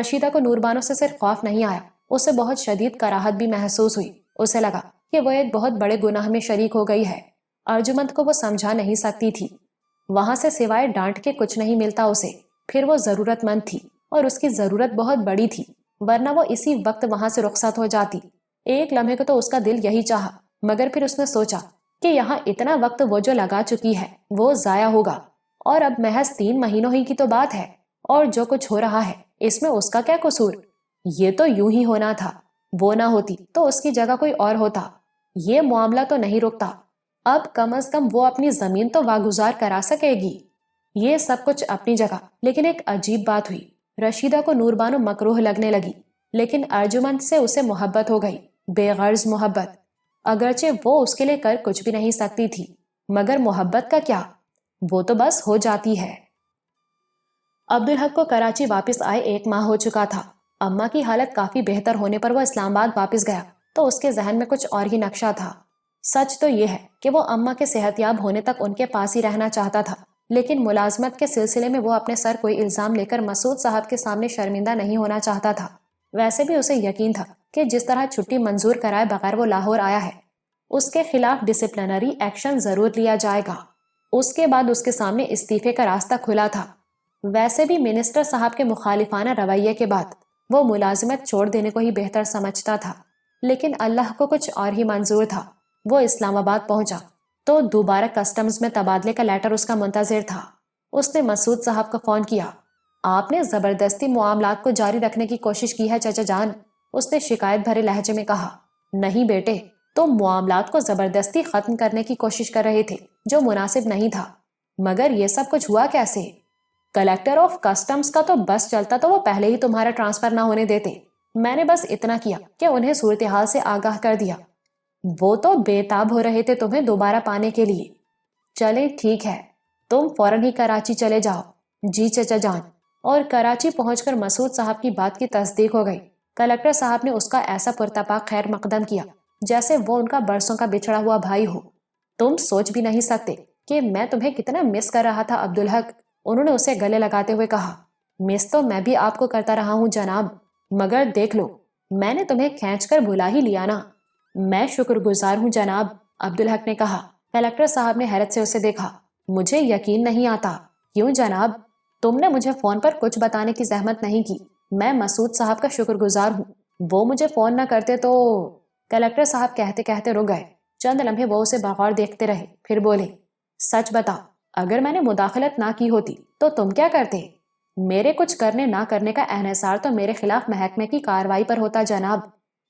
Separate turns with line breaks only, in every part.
رشیدہ کو نوربانو سے صرف خوف نہیں آیا، اسے بہت شدید کراہت بھی محسوس ہوئی۔ اسے لگا کہ وہ ایک بہت بڑے گناہ میں شریک ہو گئی ہے۔ ارجمند کو وہ سمجھا نہیں سکتی تھی، وہاں سے سوائے ڈانٹ کے کچھ نہیں ملتا اسے۔ پھر وہ ضرورت مند تھی اور اس کی ضرورت بہت بڑی تھی، ورنہ وہ اسی وقت وہاں سے رخصت ہو جاتی۔ ایک لمحے کو تو اس کا دل یہی چاہا، مگر پھر اس نے سوچا کہ یہاں اتنا وقت وہ جو لگا چکی ہے وہ ضائع ہوگا، اور اب محض 3 مہینوں ہی کی تو بات ہے، اور جو کچھ ہو رہا ہے اس میں اس کا کیا قصور؟ یہ تو یوں ہی ہونا تھا، وہ نہ ہوتی تو اس کی جگہ کوئی اور ہوتا۔ یہ معاملہ تو نہیں رکتا، اب کم از کم وہ اپنی زمین تو واگزار کرا سکے گی۔ یہ سب کچھ اپنی جگہ، لیکن ایک عجیب بات ہوئی۔ رشیدہ کو نوربانو مکروہ لگنے لگی، لیکن ارجمند سے اسے محبت ہو گئی، بے غرض محبت۔ اگرچہ وہ اس کے لیے کر کچھ بھی نہیں سکتی تھی، مگر محبت کا کیا، وہ تو بس ہو جاتی ہے۔ عبدالحق کو کراچی واپس آئے 1 ماہ ہو چکا تھا۔ اماں کی حالت کافی بہتر ہونے پر وہ اسلام آباد واپس گیا تو اس کے ذہن میں کچھ اور ہی نقشہ تھا۔ سچ تو یہ ہے کہ وہ اماں کے صحت یاب ہونے تک ان کے پاس ہی رہنا چاہتا تھا، لیکن ملازمت کے سلسلے میں وہ اپنے سر کوئی الزام لے کر مسعود صاحب کے سامنے شرمندہ نہیں ہونا چاہتا تھا۔ ویسے بھی اسے یقین تھا کہ جس طرح چھٹی منظور کرائے بغیر وہ لاہور آیا ہے، اس کے خلاف ڈسپلنری ایکشن ضرور لیا جائے گا۔ اس کے بعد اس کے سامنے استعفے کا راستہ کھلا تھا۔ ویسے بھی منسٹر صاحب کے مخالفانہ رویے کے بعد وہ ملازمت چھوڑ دینے کو ہی بہتر سمجھتا تھا، لیکن اللہ کو کچھ اور ہی منظور تھا۔ وہ اسلام آباد پہنچا تو دوبارہ کسٹمز میں تبادلے کا لیٹر اس کا منتظر تھا۔ اس نے مسعود صاحب کو فون کیا۔ آپ نے زبردستی معاملات کو جاری رکھنے کی کوشش کی ہے چچا جان، اس نے شکایت بھرے لہجے میں کہا۔ نہیں بیٹے، تم معاملات کو زبردستی ختم کرنے کی کوشش کر رہے تھے، جو مناسب نہیں تھا، مگر یہ سب کچھ ہوا کیسے؟ کلیکٹر آف کسٹمز کا تو بس چلتا تو وہ پہلے ہی تمہارا ٹرانسفر نہ ہونے دیتے۔ میں نے بس اتنا کیا کہ انہیں صورتحال سے آگاہ کر دیا، وہ تو بے تاب ہو رہے تھے تمہیں دوبارہ پانے کے لیے۔ چلے ٹھیک ہے، تم فوراً ہی کراچی چلے جاؤ۔ جی چچا جان۔ اور کراچی پہنچ کر مسعود صاحب کی بات کی تصدیق ہو گئی۔ کلیکٹر صاحب نے اس کا ایسا پرتپاک خیر مقدم کیا جیسے وہ ان کا برسوں کا بچھڑا ہوا بھائی ہو۔ تم سوچ بھی نہیں سکتے کہ میں تمہیں کتنا مس کر رہا تھا عبدالحق، انہوں نے اسے گلے لگاتے ہوئے کہا۔ مس تو میں بھی آپ کو کرتا رہا ہوں جناب، مگر دیکھ لو میں نے تمہیں کھینچ کر بلا ہی لیا نا۔ میں شکر گزار ہوں جناب، عبدالحق نے کہا۔ کلیکٹر صاحب نے حیرت سے اسے دیکھا۔ مجھے یقین نہیں آتا۔ کیوں جناب؟ تم نے مجھے فون پر کچھ بتانے کی زحمت نہیں کی۔ میں مسعود صاحب کا شکر گزار ہوں، وہ مجھے فون نہ کرتے تو… کلیکٹر صاحب کہتے کہتے رک گئے۔ چند لمحے وہ اسے بغور دیکھتے رہے، پھر بولے، سچ بتا، اگر میں نے مداخلت نہ کی ہوتی تو تم کیا کرتے؟ میرے کچھ کرنے نہ کرنے کا انحصار تو میرے خلاف محکمے کی کارروائی پر ہوتا جناب۔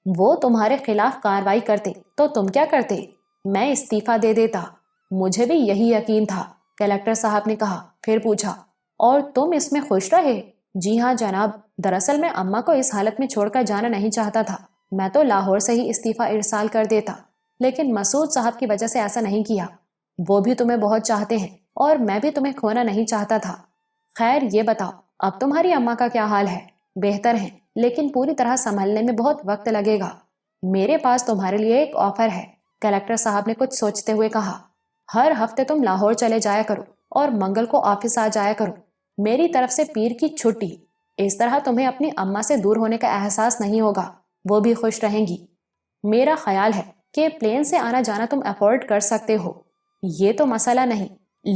وہ تمہارے خلاف کارروائی کرتے تو تم کیا کرتے؟ میں استعفیٰ دے دیتا۔ مجھے بھی یہی یقین تھا، کلیکٹر صاحب نے کہا، پھر پوچھا، اور تم اس میں خوش رہے؟ جی ہاں جناب، دراصل میں اماں کو اس حالت میں چھوڑ کر جانا نہیں چاہتا تھا، میں تو لاہور سے ہی استعفیٰ ارسال کر دیتا، لیکن مسعود صاحب کی وجہ سے ایسا نہیں کیا۔ وہ بھی تمہیں بہت چاہتے ہیں اور میں بھی تمہیں کھونا نہیں چاہتا تھا۔ خیر یہ بتاؤ، اب تمہاری اماں کا کیا حال ہے؟ بہتر ہے، لیکن پوری طرح سنبھلنے میں بہت وقت لگے گا۔ میرے پاس تمہارے لیے ایک آفر ہے، کلیکٹر صاحب نے کچھ سوچتے ہوئے کہا۔ ہر ہفتے تم لاہور چلے جایا کرو اور منگل کو آفس آ جایا کرو، میری طرف سے پیر کی چھٹی۔ اس طرح تمہیں اپنی اماں سے دور ہونے کا احساس نہیں ہوگا، وہ بھی خوش رہیں گی۔ میرا خیال ہے کہ پلین سے آنا جانا تم افورڈ کر سکتے ہو، یہ تو مسئلہ نہیں،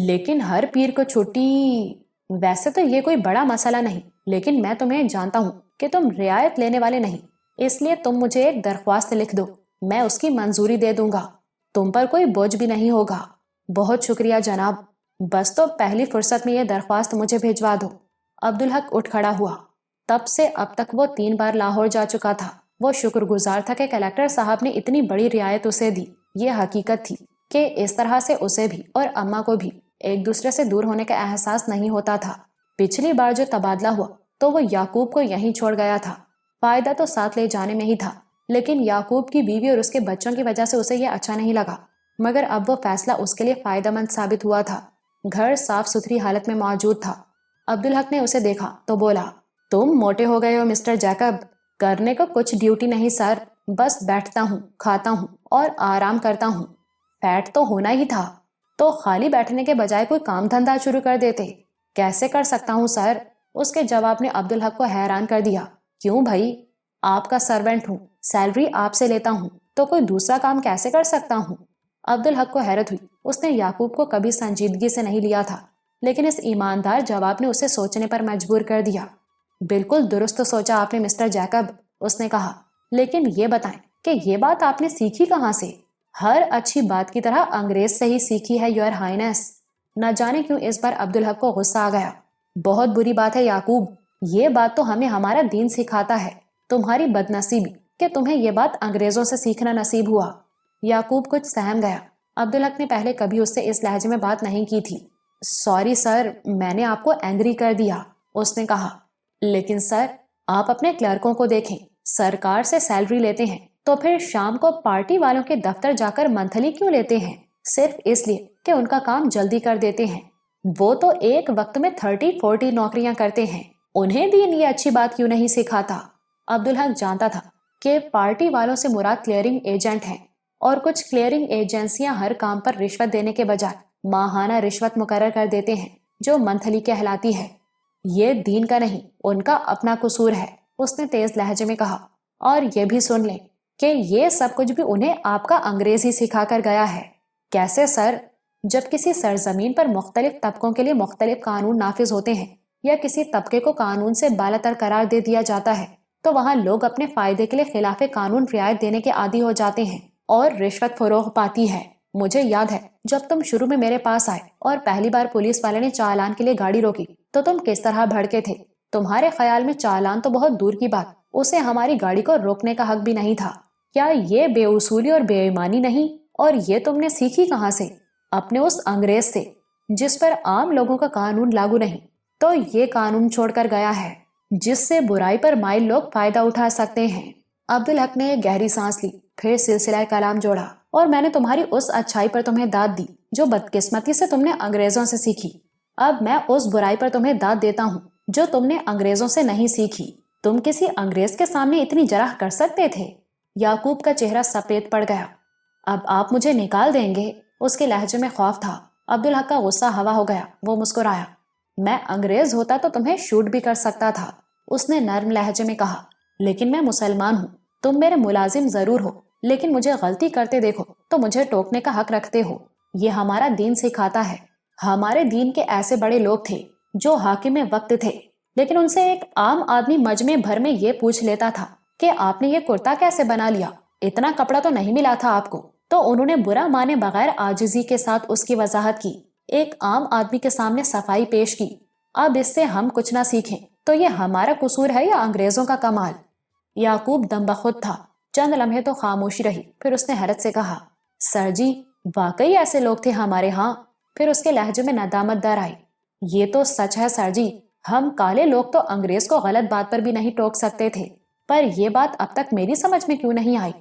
لیکن ہر پیر کو چھٹی… ویسے تو یہ کوئی بڑا مسئلہ نہیں، لیکن میں تمہیں جانتا ہوں کہ تم رعایت لینے والے نہیں، اس لیے تم مجھے ایک درخواست لکھ دو، میں اس کی منظوری دے دوں گا، تم پر کوئی بوجھ بھی نہیں ہوگا۔ بہت شکریہ جناب، بس تو پہلی فرصت میں یہ درخواست مجھے بھیجوا دو۔ عبدالحق اٹھ کھڑا ہوا۔ تب سے اب تک وہ 3 بار لاہور جا چکا تھا۔ وہ شکر گزار تھا کہ کلیکٹر صاحب نے اتنی بڑی رعایت اسے دی۔ یہ حقیقت تھی کہ اس طرح سے اسے بھی اور اماں کو بھی ایک دوسرے سے دور ہونے کا احساس نہیں ہوتا تھا۔ پچھلی بار جو تبادلہ ہوا تو وہ یعقوب کو یہیں چھوڑ گیا تھا، فائدہ تو ساتھ لے جانے میں ہی تھا، لیکن یعقوب کی بیوی اور اس کے بچوں کی وجہ سے اسے یہ اچھا نہیں لگا، مگر اب وہ فیصلہ اس کے لیے فائدہ مند ثابت ہوا تھا۔ گھر صاف ستھری حالت میں موجود تھا۔ عبدالحق نے اسے دیکھا تو بولا، تم موٹے ہو گئے ہو مسٹر جیکب۔ کرنے کو کچھ ڈیوٹی نہیں سر، بس بیٹھتا ہوں، کھاتا ہوں اور آرام کرتا ہوں۔ فیٹ تو ہونا ہی تھا تو خالی بیٹھنے کے بجائے کوئی کام دھندا شروع کر دیتے۔ کیسے کر سکتا ہوں سر، اس کے جواب نے عبدالحق کو حیران کر دیا۔ کیوں بھائی؟ آپ کا سرونٹ ہوں، سیلری آپ سے لیتا ہوں، تو کوئی دوسرا کام کیسے کر سکتا ہوں؟ عبدالحق کو حیرت ہوئی۔ اس نے یعقوب کو کبھی سنجیدگی سے نہیں لیا تھا، لیکن اس ایماندار جواب نے اسے سوچنے پر مجبور کر دیا۔ بالکل درست سوچا آپ نے مسٹر جیکب، اس نے کہا، لیکن یہ بتائیں کہ یہ بات آپ نے سیکھی کہاں سے؟ ہر اچھی بات کی طرح انگریز سے ہی سیکھی ہے یور ہائنس۔ نہ جانے کیوں اس بار عبدالحق کو غصہ آ گیا۔ بہت بری بات ہے یعقوب، یہ بات تو ہمیں ہمارا دین سکھاتا ہے۔ تمہاری بدنصیبی کہ تمہیں یہ بات انگریزوں سے سیکھنا نصیب ہوا۔ یعقوب کچھ سہم گیا۔ عبدالحق نے پہلے کبھی اس سے اس لہجے میں بات نہیں کی تھی۔ سوری سر، میں نے آپ کو اینگری کر دیا، اس نے کہا۔ لیکن سر، آپ اپنے کلرکوں کو دیکھیں، سرکار سے سیلری لیتے ہیں تو پھر شام کو پارٹی والوں کے دفتر جا کر منتھلی کیوں لیتے ہیں؟ صرف اس لیے کہ ان کا کام جلدی کر دیتے ہیں۔ وہ تو ایک وقت میں 30-40 نوکریاں کرتے ہیں، انہیں دین یہ اچھی بات کیوں نہیں سکھاتا؟ عبدالحق جانتا تھا کہ پارٹی والوں سے مراد کلیئرنگ ایجنٹ ہیں، اور کچھ کلیئرنگ ایجنسیاں ہر کام پر رشوت دینے کے بجائے ماہانہ رشوت مقرر کر دیتے ہیں جو منتھلی کہلاتی ہے۔ یہ دین کا نہیں، ان کا اپنا قصور ہے، اس نے تیز لہجے میں کہا۔ اور یہ بھی سن لیں کہ یہ سب کچھ بھی انہیں آپ کا انگریز ہی سکھا کر گیا ہے۔ کیسے سر؟ جب کسی سرزمین پر مختلف طبقوں کے لیے مختلف قانون نافذ ہوتے ہیں یا کسی طبقے کو قانون سے بالاتر قرار دے دیا جاتا ہے تو وہاں لوگ اپنے فائدے کے لیے خلاف قانون رعایت دینے کے عادی ہو جاتے ہیں اور رشوت فروغ پاتی ہے۔ مجھے یاد ہے جب تم شروع میں میرے پاس آئے اور پہلی بار پولیس والے نے چالان کے لیے گاڑی روکی تو تم کس طرح بھڑکے تھے۔ تمہارے خیال میں چالان تو بہت دور کی بات، اسے ہماری گاڑی کو روکنے کا حق بھی نہیں تھا۔ کیا یہ بے اصولی اور بے ایمانی نہیں؟ اور یہ تم نے سیکھی کہاں سے؟ اپنے اس انگریز سے جس پر عام لوگوں کا قانون لاگو نہیں تو یہ قانون چھوڑ کر گیا ہے جس سے برائی پر مائل لوگ فائدہ اٹھا سکتے ہیں۔ عبدالحق نے ایک گہری سانس لی، پھر سلسلہ کلام جوڑا۔ اور میں نے تمہاری اس اچھائی پر تمہیں داد دی جو بدقسمتی سے تم نے انگریزوں سے سیکھی۔ اب میں اس برائی پر تمہیں داد دیتا ہوں جو تم نے انگریزوں سے نہیں سیکھی۔ تم کسی انگریز کے سامنے اتنی جرح کر سکتے تھے؟ یعقوب کا چہرہ سفید پڑ گیا۔ اب آپ مجھے نکال دیں گے؟ اس کے لہجے میں خوف تھا۔ عبدالحق کا غصہ ہوا ہو گیا، وہ مسکرایا۔ میں انگریز ہوتا تو تمہیں شوٹ بھی کر سکتا تھا، اس نے نرم لہجے میں کہا، لیکن میں مسلمان ہوں۔ تم میرے ملازم ضرور ہو، لیکن مجھے غلطی کرتے دیکھو تو مجھے ٹوکنے کا حق رکھتے ہو۔ یہ ہمارا دین سکھاتا ہے۔ ہمارے دین کے ایسے بڑے لوگ تھے جو حاکم وقت تھے، لیکن ان سے ایک عام آدمی مجمع بھر میں یہ پوچھ لیتا تھا کہ آپ نے یہ کرتا کیسے بنا لیا؟ اتنا کپڑا تو نہیں ملا تھا آپ کو؟ تو انہوں نے برا مانے بغیر عاجزی کے ساتھ اس کی وضاحت کی، ایک عام آدمی کے سامنے صفائی پیش کی۔ اب اس سے ہم کچھ نہ سیکھیں تو یہ ہمارا قصور ہے یا انگریزوں کا کمال؟ یعقوب دم بخود تھا۔ چند لمحے تو خاموشی رہی، پھر اس نے حیرت سے کہا، سر جی، واقعی ایسے لوگ تھے ہمارے ہاں؟ پھر اس کے لہجے میں ندامت در آئی۔ یہ تو سچ ہے سر جی، ہم کالے لوگ تو انگریز کو غلط بات پر بھی نہیں ٹوک سکتے تھے، پر یہ بات اب تک میری سمجھ میں کیوں نہیں آئی؟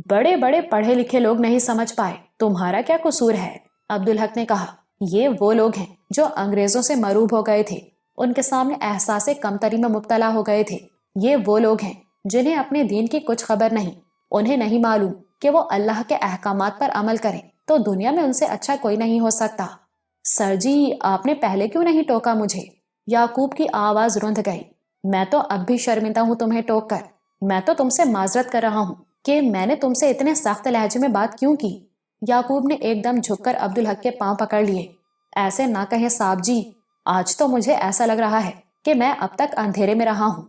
بڑے بڑے پڑھے لکھے لوگ نہیں سمجھ پائے، تمہارا کیا قصور ہے؟ عبدالحق نے کہا، یہ وہ لوگ ہیں جو انگریزوں سے مروب ہو گئے تھے، ان کے سامنے احساس کمتری میں مبتلا ہو گئے تھے۔ یہ وہ لوگ ہیں جنہیں اپنے دین کی کچھ خبر نہیں، انہیں نہیں معلوم کہ وہ اللہ کے احکامات پر عمل کریں تو دنیا میں ان سے اچھا کوئی نہیں ہو سکتا۔ سر جی، آپ نے پہلے کیوں نہیں ٹوکا مجھے؟ یعقوب کی آواز رند گئی۔ میں تو اب بھی شرمندہ ہوں تمہیں ٹوک کر۔ میں تو تم سے معذرت کر رہا ہوں کہ میں نے تم سے اتنے سخت لہجے میں بات کیوں کی۔ یعقوب نے ایک دم جھک کر عبدالحق کے پاؤں پکڑ لیے۔ ایسے نہ کہیں صاحب جی، آج تو مجھے ایسا لگ رہا ہے کہ میں اب تک اندھیرے میں رہا ہوں۔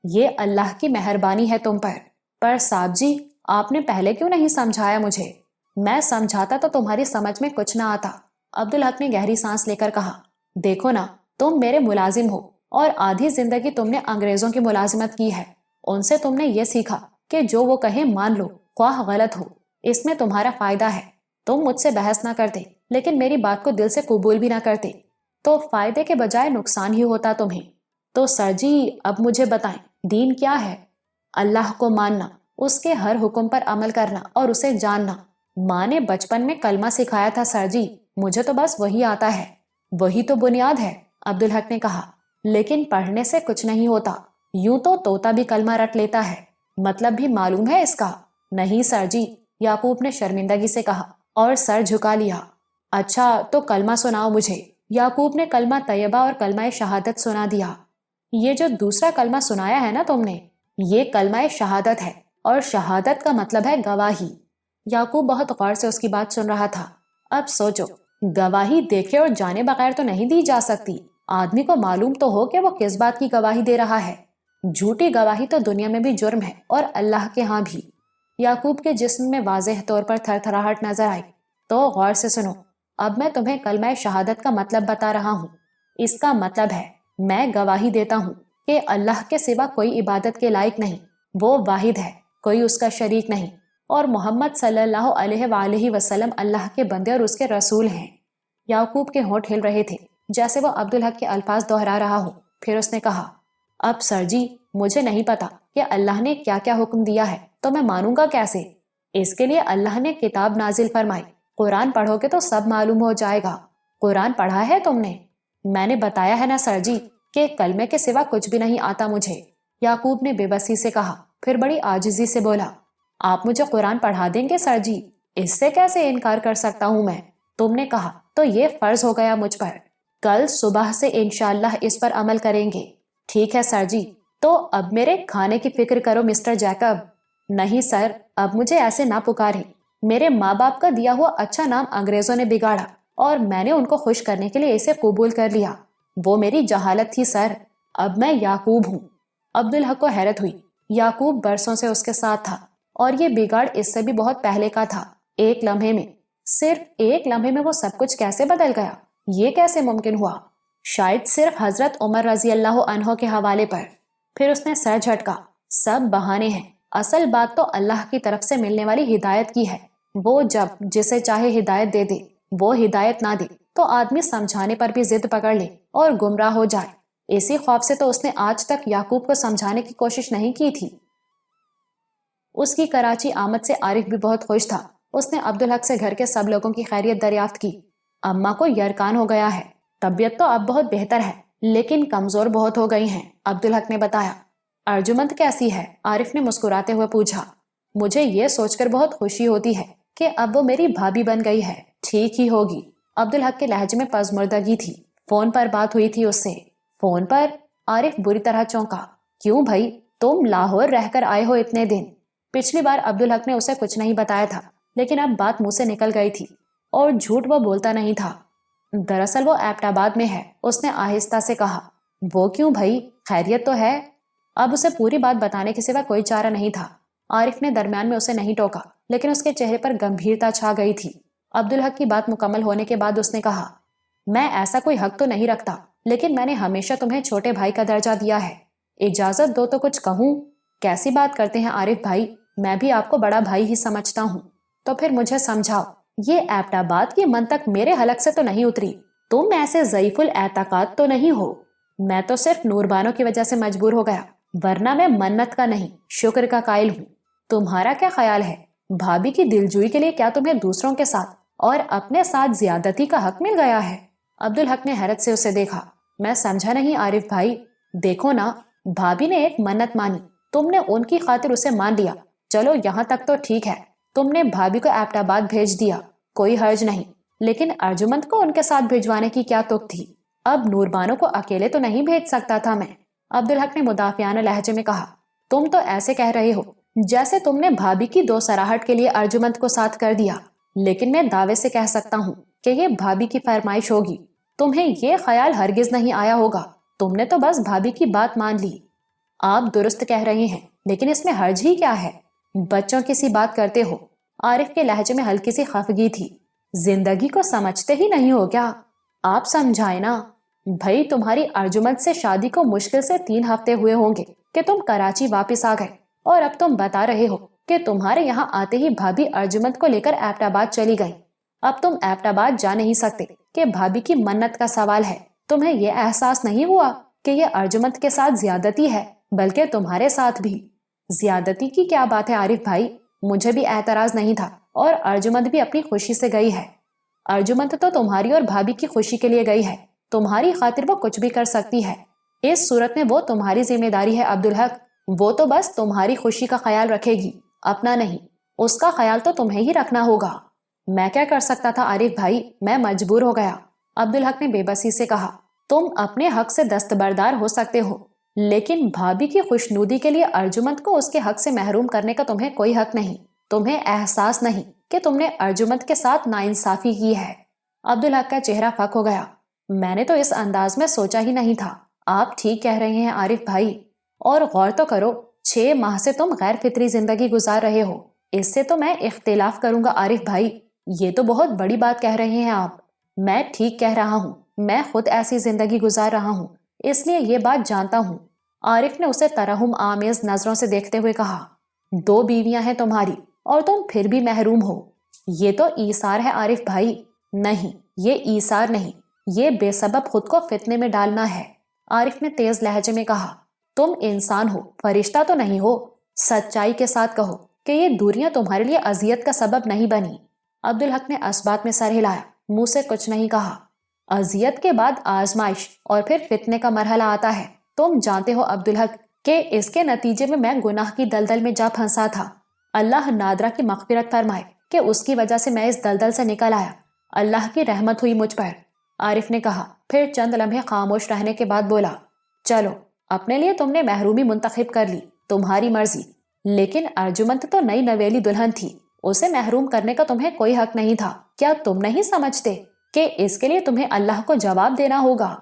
یہ اللہ کی مہربانی ہے تم پر صاحب جی، آپ نے پہلے کیوں نہیں سمجھایا مجھے؟ میں سمجھاتا تو تمہاری سمجھ میں کچھ نہ آتا۔ عبدالحق نے گہری سانس لے کر کہا، دیکھو نا، تم میرے ملازم ہو اور آدھی زندگی تم نے انگریزوں کی ملازمت کی ہے۔ ان سے تم نے یہ سیکھا کہ جو وہ کہیں مان لو، خواہ غلط ہو، اس میں تمہارا فائدہ ہے۔ تم مجھ سے بحث نہ کرتے لیکن میری بات کو دل سے قبول بھی نہ کرتے تو فائدے کے بجائے نقصان ہی ہوتا تمہیں۔ تو سر جی، اب مجھے بتائیں، دین کیا ہے؟ اللہ کو ماننا، اس کے ہر حکم پر عمل کرنا اور اسے جاننا۔ ماں نے بچپن میں کلمہ سکھایا تھا سر جی، مجھے تو بس وہی آتا ہے۔ وہی تو بنیاد ہے، عبدالحق نے کہا، لیکن پڑھنے سے کچھ نہیں ہوتا۔ یوں تو طوطا بھی کلمہ رٹ لیتا ہے، مطلب بھی معلوم ہے اس کا؟ نہیں سر جی، یعقوب نے شرمندگی سے کہا اور سر جھکا لیا۔ اچھا تو کلمہ سناؤ مجھے۔ یعقوب نے کلمہ طیبہ اور کلمہ شہادت سنا دیا۔ یہ جو دوسرا کلمہ سنایا ہے نا تم نے، یہ کلمہ شہادت ہے، اور شہادت کا مطلب ہے گواہی۔ یعقوب بہت غور سے اس کی بات سن رہا تھا۔ اب سوچو، گواہی دیکھے اور جانے بغیر تو نہیں دی جا سکتی۔ آدمی کو معلوم تو ہو کہ وہ کس بات کی گواہی دے رہا ہے۔ جھوٹی گواہی تو دنیا میں بھی جرم ہے اور اللہ کے ہاں بھی۔ یعقوب کے جسم میں واضح طور پر تھر تھراہٹ نظر آئی۔ تو غور سے سنو، اب میں تمہیں کلمہ شہادت کا مطلب بتا رہا ہوں۔ اس کا مطلب ہے، میں گواہی دیتا ہوں کہ اللہ کے سوا کوئی عبادت کے لائق نہیں، وہ واحد ہے، کوئی اس کا شریک نہیں، اور محمد صلی اللہ علیہ وآلہ وسلم اللہ کے بندے اور اس کے رسول ہیں۔ یعقوب کے ہونٹ ہل رہے تھے، جیسے وہ عبدالحق کے الفاظ دہرا رہا ہو۔ پھر اس نے کہا، اب سر جی، مجھے نہیں پتا کہ اللہ نے کیا کیا حکم دیا ہے، تو میں مانوں گا کیسے؟ اس کے لیے اللہ نے کتاب نازل فرمائی، قرآن پڑھو گے تو سب معلوم ہو جائے گا۔ قرآن پڑھا ہے تم نے؟ میں نے بتایا ہے نا سر جی کہ کلمے کے سوا کچھ بھی نہیں آتا مجھے، یعقوب نے بے بسی سے کہا۔ پھر بڑی عاجزی سے بولا، آپ مجھے قرآن پڑھا دیں گے سر جی؟ اس سے کیسے انکار کر سکتا ہوں میں؟ تم نے کہا تو یہ فرض ہو گیا مجھ پر۔ کل صبح سے انشاءاللہ اس پر عمل کریں گے۔ ٹھیک ہے سر جی، تو اب میرے کھانے کی فکر کرو مسٹر جیکب۔ نہیں سر، اب مجھے ایسے نہ پکاریں۔ میرے ماں باپ کا دیا ہوا اچھا نام انگریزوں نے بگاڑا، اور میں نے ان کو خوش کرنے کے لیے اسے قبول کر لیا۔ وہ میری جہالت تھی سر، اب میں یعقوب ہوں۔ عبدالحق کو حیرت ہوئی۔ یعقوب برسوں سے اس کے ساتھ تھا، اور یہ بگاڑ اس سے بھی بہت پہلے کا تھا۔ ایک لمحے میں، صرف ایک لمحے میں وہ سب کچھ کیسے بدل گیا؟ یہ کیسے ممکن ہوا؟ شاید صرف حضرت عمر رضی اللہ عنہ کے حوالے پر۔ پھر اس نے سر جھٹکا۔ سب بہانے ہیں، اصل بات تو اللہ کی طرف سے ملنے والی ہدایت کی ہے۔ وہ جب جسے چاہے ہدایت دے دے، وہ ہدایت نہ دے تو آدمی سمجھانے پر بھی ضد پکڑ لے اور گمراہ ہو جائے۔ اسی خوف سے تو اس نے آج تک یعقوب کو سمجھانے کی کوشش نہیں کی تھی۔ اس کی کراچی آمد سے عارف بھی بہت خوش تھا۔ اس نے عبدالحق سے گھر کے سب لوگوں کی خیریت دریافت کی۔ اماں کو یرکان ہو گیا ہے، طبیعت تو اب بہت بہتر ہے، لیکن کمزور بہت ہو گئی ہیں، عبدالحق نے بتایا۔ ارجمند کیسی ہے؟ عارف نے مسکراتے ہوئے پوچھا۔ مجھے یہ سوچ کر بہت خوشی ہوتی ہے کہ اب وہ میری بھابھی بن گئی ہے۔ ٹھیک ہی ہوگی۔ عبدالحق کے لہجے میں پزمردگی تھی۔ فون پر بات ہوئی تھی اس سے؟ فون پر؟ عارف بری طرح چونکا۔ کیوں بھائی، تم لاہور رہ کر آئے ہو اتنے دن؟ پچھلی بار عبدالحق نے اسے کچھ نہیں بتایا تھا، لیکن اب بات منہ سے نکل گئی تھی، اور جھوٹ وہ بولتا نہیں تھا۔ دراصل وہ ایبٹ آباد میں ہے، اس نے آہستہ سے کہا۔ وہ کیوں بھائی، خیریت تو ہے؟ اب اسے پوری بات بتانے کے سوا کوئی چارہ نہیں تھا۔ عارف نے درمیان میں اسے نہیں ٹوکا، لیکن اس کے چہرے پر گمبھیرتا چھا گئی تھی۔ عبدالحق کی بات مکمل ہونے کے بعد اس نے کہا، میں ایسا کوئی حق تو نہیں رکھتا، لیکن میں نے ہمیشہ تمہیں چھوٹے بھائی کا درجہ دیا ہے۔ اجازت دو تو کچھ کہوں؟ کیسی بات کرتے ہیں عارف بھائی، میں بھی آپ کو بڑا بھائی ہی سمجھتا ہوں۔ تو پھر مجھے سمجھاؤ، یہ ایبٹ آباد کی منطق میرے حلق سے تو نہیں اتری؟ تم ایسے ضعیف الاعتقاد تو نہیں ہو؟ میں تو صرف نوربانوں کی وجہ سے مجبور ہو گیا، ورنہ میں منت کا نہیں، شکر کا قائل ہوں۔ تمہارا کیا خیال ہے، بھابھی کی دلجوئی کے لیے کیا تمہیں دوسروں کے ساتھ اور اپنے ساتھ زیادتی کا حق مل گیا ہے؟ عبدالحق نے حیرت سے اسے دیکھا۔ میں سمجھا نہیں عارف بھائی۔ دیکھو نا، بھابھی نے ایک منت مانی، تم نے ان کی خاطر اسے مان لیا۔ چلو یہاں تک تو ٹھیک ہے، تم نے بھابھی کو ایبٹ آباد بھیج دیا، کوئی حرج نہیں، لیکن ارجمند کو ان کے ساتھ بھیجوانے کی کیا تک تھی؟ اب نوربانوں کو اکیلے تو نہیں بھیج سکتا تھا میں۔ عبدالحق نے مدافعانہ لہجے میں کہا۔ تم تو ایسے کہہ رہے ہو جیسے تم نے بھابھی کی دو سراہٹ کے لیے ارجمند کو ساتھ کر دیا، لیکن میں دعوے سے کہہ سکتا ہوں کہ یہ بھابھی کی فرمائش ہوگی۔ تمہیں یہ خیال ہرگز نہیں آیا ہوگا، تم نے تو بس بھابھی کی بات مان لی۔ آپ درست کہہ رہے ہیں، لیکن اس میں حرج ہی کیا ہے؟ بچوں کی سی بات کرتے ہو۔ عارف کے لہجے میں ہلکی سی خفگی تھی۔ زندگی کو سمجھتے ہی نہیں ہو کیا؟ آپ سمجھائے نا بھائی، تمہاری ارجمند سے شادی کو مشکل سے 3 ہفتے ہوئے ہوں گے کہ تم کراچی واپس آ گئے، اور اب تم بتا رہے ہو کہ تمہارے یہاں آتے ہی بھابھی ارجمند کو لے کر ایبٹ آباد چلی گئی۔ اب تم ایبٹ آباد جا نہیں سکتے کہ بھابھی کی منت کا سوال ہے۔ تمہیں یہ احساس نہیں ہوا کہ یہ ارجمند کے ساتھ زیادتی ہے، بلکہ تمہارے ساتھ بھی؟ زیادتی کی کیا بات ہے عارف بھائی، مجھے بھی اعتراض نہیں تھا، اور ارجمند بھی اپنی خوشی سے گئی ہے۔ ارجمند تو تمہاری اور بھابھی کی خوشی کے لیے گئی ہے، تمہاری خاطر وہ کچھ بھی کر سکتی ہے۔ اس صورت میں وہ تمہاری ذمہ داری ہے عبدالحق، وہ تو بس تمہاری خوشی کا خیال رکھے گی، اپنا نہیں۔ اس کا خیال تو تمہیں ہی رکھنا ہوگا۔ میں کیا کر سکتا تھا عارف بھائی، میں مجبور ہو گیا، عبدالحق نے بے بسی سے کہا۔ تم اپنے حق سے دستبردار ہو سکتے ہو، لیکن بھابھی کی خوشنودی کے لیے ارجمند کو اس کے حق سے محروم کرنے کا تمہیں کوئی حق نہیں. تمہیں احساس نہیں کہ تم نے ارجمند کے ساتھ ناانصافی کی ہے. عبدالحق کا چہرہ پھک ہو گیا. میں نے تو اس انداز میں سوچا ہی نہیں تھا. آپ ٹھیک کہہ رہے ہیں عارف بھائی. اور غور تو کرو، 6 ماہ سے تم غیر فطری زندگی گزار رہے ہو. اس سے تو میں اختلاف کروں گا عارف بھائی. یہ تو بہت بڑی بات کہہ رہے ہیں آپ. میں ٹھیک کہہ رہا ہوں. میں خود ایسی زندگی گزار رہا ہوں، اس لیے یہ بات جانتا ہوں. عارف نے اسے ترحم آمیز نظروں سے دیکھتے ہوئے کہا. 2 بیویاں ہیں تمہاری اور تم پھر بھی محروم ہو. یہ تو ایثار ہے عارف بھائی. نہیں، یہ ایثار نہیں، یہ بے سبب خود کو فتنے میں ڈالنا ہے. عارف نے تیز لہجے میں کہا. تم انسان ہو، فرشتہ تو نہیں ہو. سچائی کے ساتھ کہو کہ یہ دوریاں تمہارے لیے اذیت کا سبب نہیں بنی. عبدالحق نے اسبات میں سر ہلایا، منہ سے کچھ نہیں کہا. اذیت کے بعد آزمائش اور پھر فتنے کا مرحلہ آتا ہے. تم جانتے ہو عبدالحق کہ اس کے نتیجے میں گناہ کی دلدل میں جا پھنسا تھا. اللہ نادرہ کی مغفرت فرمائے کہ اس کی وجہ سے میں اس دلدل سے نکل آیا. اللہ کی رحمت ہوئی مجھ پر. عارف نے کہا، پھر چند لمحے خاموش رہنے کے بعد بولا. چلو، اپنے لیے تم نے محرومی منتخب کر لی، تمہاری مرضی. لیکن ارجمند تو نئی نویلی دلہن تھی، اسے محروم کرنے کا تمہیں کوئی حق نہیں تھا. کیا تم نہیں سمجھتے کہ اس کے لیے تمہیں اللہ کو جواب دینا ہوگا؟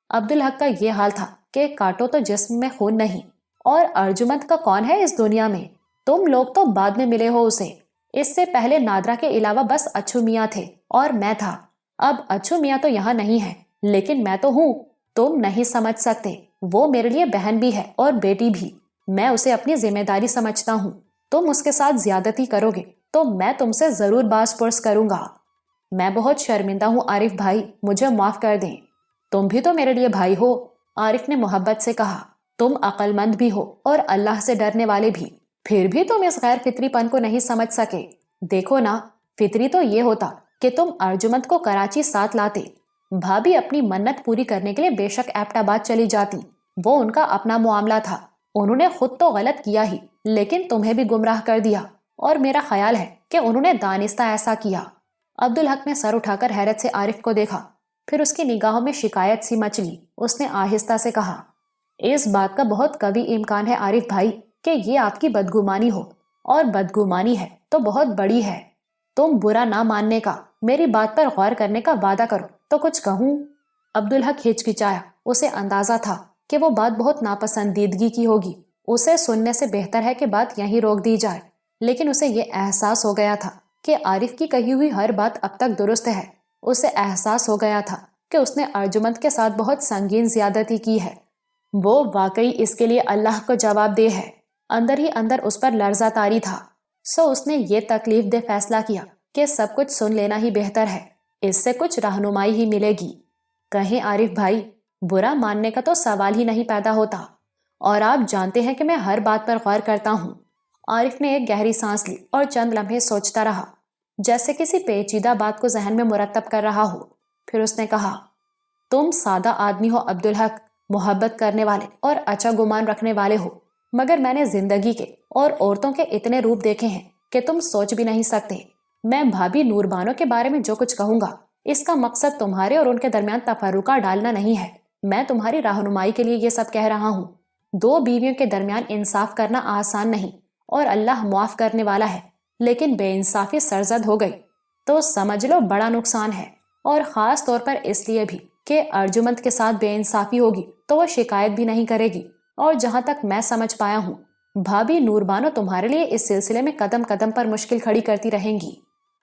عبدالحق کا یہ حال تھا کہ کاٹو تو جسم میں خون نہیں. اور ارجمند کا کون ہے اس دنیا میں؟ تم لوگ تو بعد میں ملے ہو اسے. اس سے پہلے نادرہ کے علاوہ بس اچھو میاں تھے اور میں تھا. اب اچھو میاں تو یہاں نہیں ہے، لیکن میں تو ہوں. تم نہیں سمجھ سکتے، وہ میرے لیے بہن بھی ہے اور بیٹی بھی. میں اسے اپنی ذمہ داری سمجھتا ہوں. تم اس کے ساتھ زیادتی کرو گے تو میں تم سے ضرور باز پرس کروں گا. میں بہت شرمندہ ہوں عارف بھائی، مجھے معاف کر دیں. تم بھی تو میرے لیے بھائی ہو، عارف نے محبت سے کہا. تم عقل مند بھی ہو اور اللہ سے ڈرنے والے بھی. پھر بھی تم اس غیر فطری پن کو نہیں سمجھ سکے. دیکھو نا، فطری تو یہ ہوتا کہ تم ارجمند کو کراچی ساتھ لاتے. بھابھی اپنی منت پوری کرنے کے لیے بے شک ایبٹ آباد چلی جاتی. وہ ان کا اپنا معاملہ تھا. انہوں نے خود تو غلط کیا ہی، لیکن تمہیں بھی گمراہ کر دیا. اور میرا خیال ہے کہ انہوں نے دانستہ ایسا کیا. عبدالحق نے سر اٹھا کر حیرت سے عارف کو دیکھا، پھر اس کی نگاہوں میں شکایت سی مچلی. اس نے آہستہ سے کہا. اس بات کا بہت قوی امکان ہے عارف بھائی کہ یہ آپ کی بدگمانی ہو، اور بدگمانی ہے تو بہت بڑی ہے. تم برا نہ ماننے کا، میری بات پر غور کرنے کا وعدہ کرو تو کچھ کہوں. عبدالحق ہچکچایا. اسے اندازہ تھا کہ وہ بات بہت ناپسندیدگی کی ہوگی. اسے سننے سے بہتر ہے کہ بات یہیں روک دی جائے. لیکن اسے یہ احساس ہو گیا تھا کہ عارف کی کہی ہوئی ہر بات اب تک درست ہے. اسے احساس ہو گیا تھا کہ اس نے ارجمند کے ساتھ بہت سنگین زیادتی کی ہے. وہ واقعی اس کے لیے اللہ کو جواب دہ ہے. اندر ہی اندر اس پر لرزہ طاری تھا. سو اس نے یہ تکلیف دہ فیصلہ کیا کہ سب کچھ سن لینا ہی بہتر ہے، اس سے کچھ رہنمائی ہی ملے گی. کہیں عارف بھائی، برا ماننے کا تو سوال ہی نہیں پیدا ہوتا. اور آپ جانتے ہیں کہ میں ہر بات پر غور کرتا ہوں. عارف نے ایک گہری سانس لی اور چند لمحے سوچتا رہا، جیسے کسی پیچیدہ بات کو ذہن میں مرتب کر رہا ہو. پھر اس نے کہا. تم سادہ آدمی ہو عبدالحق، محبت کرنے والے اور اچھا گمان رکھنے والے ہو، مگر میں نے زندگی کے اور عورتوں کے اتنے روپ دیکھے ہیں کہ تم سوچ بھی نہیں سکتے. میں بھابھی نور بانو کے بارے میں جو کچھ کہوں گا، اس کا مقصد تمہارے اور ان کے درمیان تفرقہ ڈالنا نہیں ہے. میں تمہاری رہنمائی کے لیے یہ سب کہہ رہا ہوں. 2 بیویوں کے درمیان انصاف کرنا آسان نہیں، اور اللہ معاف کرنے والا ہے. لیکن بے انصافی سرزد ہو گئی تو سمجھ لو بڑا نقصان ہے. اور خاص طور پر اس لیے بھی کہ ارجمند کے ساتھ بے انصافی ہوگی تو وہ شکایت بھی نہیں کرے گی. اور جہاں تک میں سمجھ پایا ہوں، بھابھی نور بانو تمہارے لیے اس سلسلے میں قدم قدم پر مشکل کھڑی کرتی رہیں گی.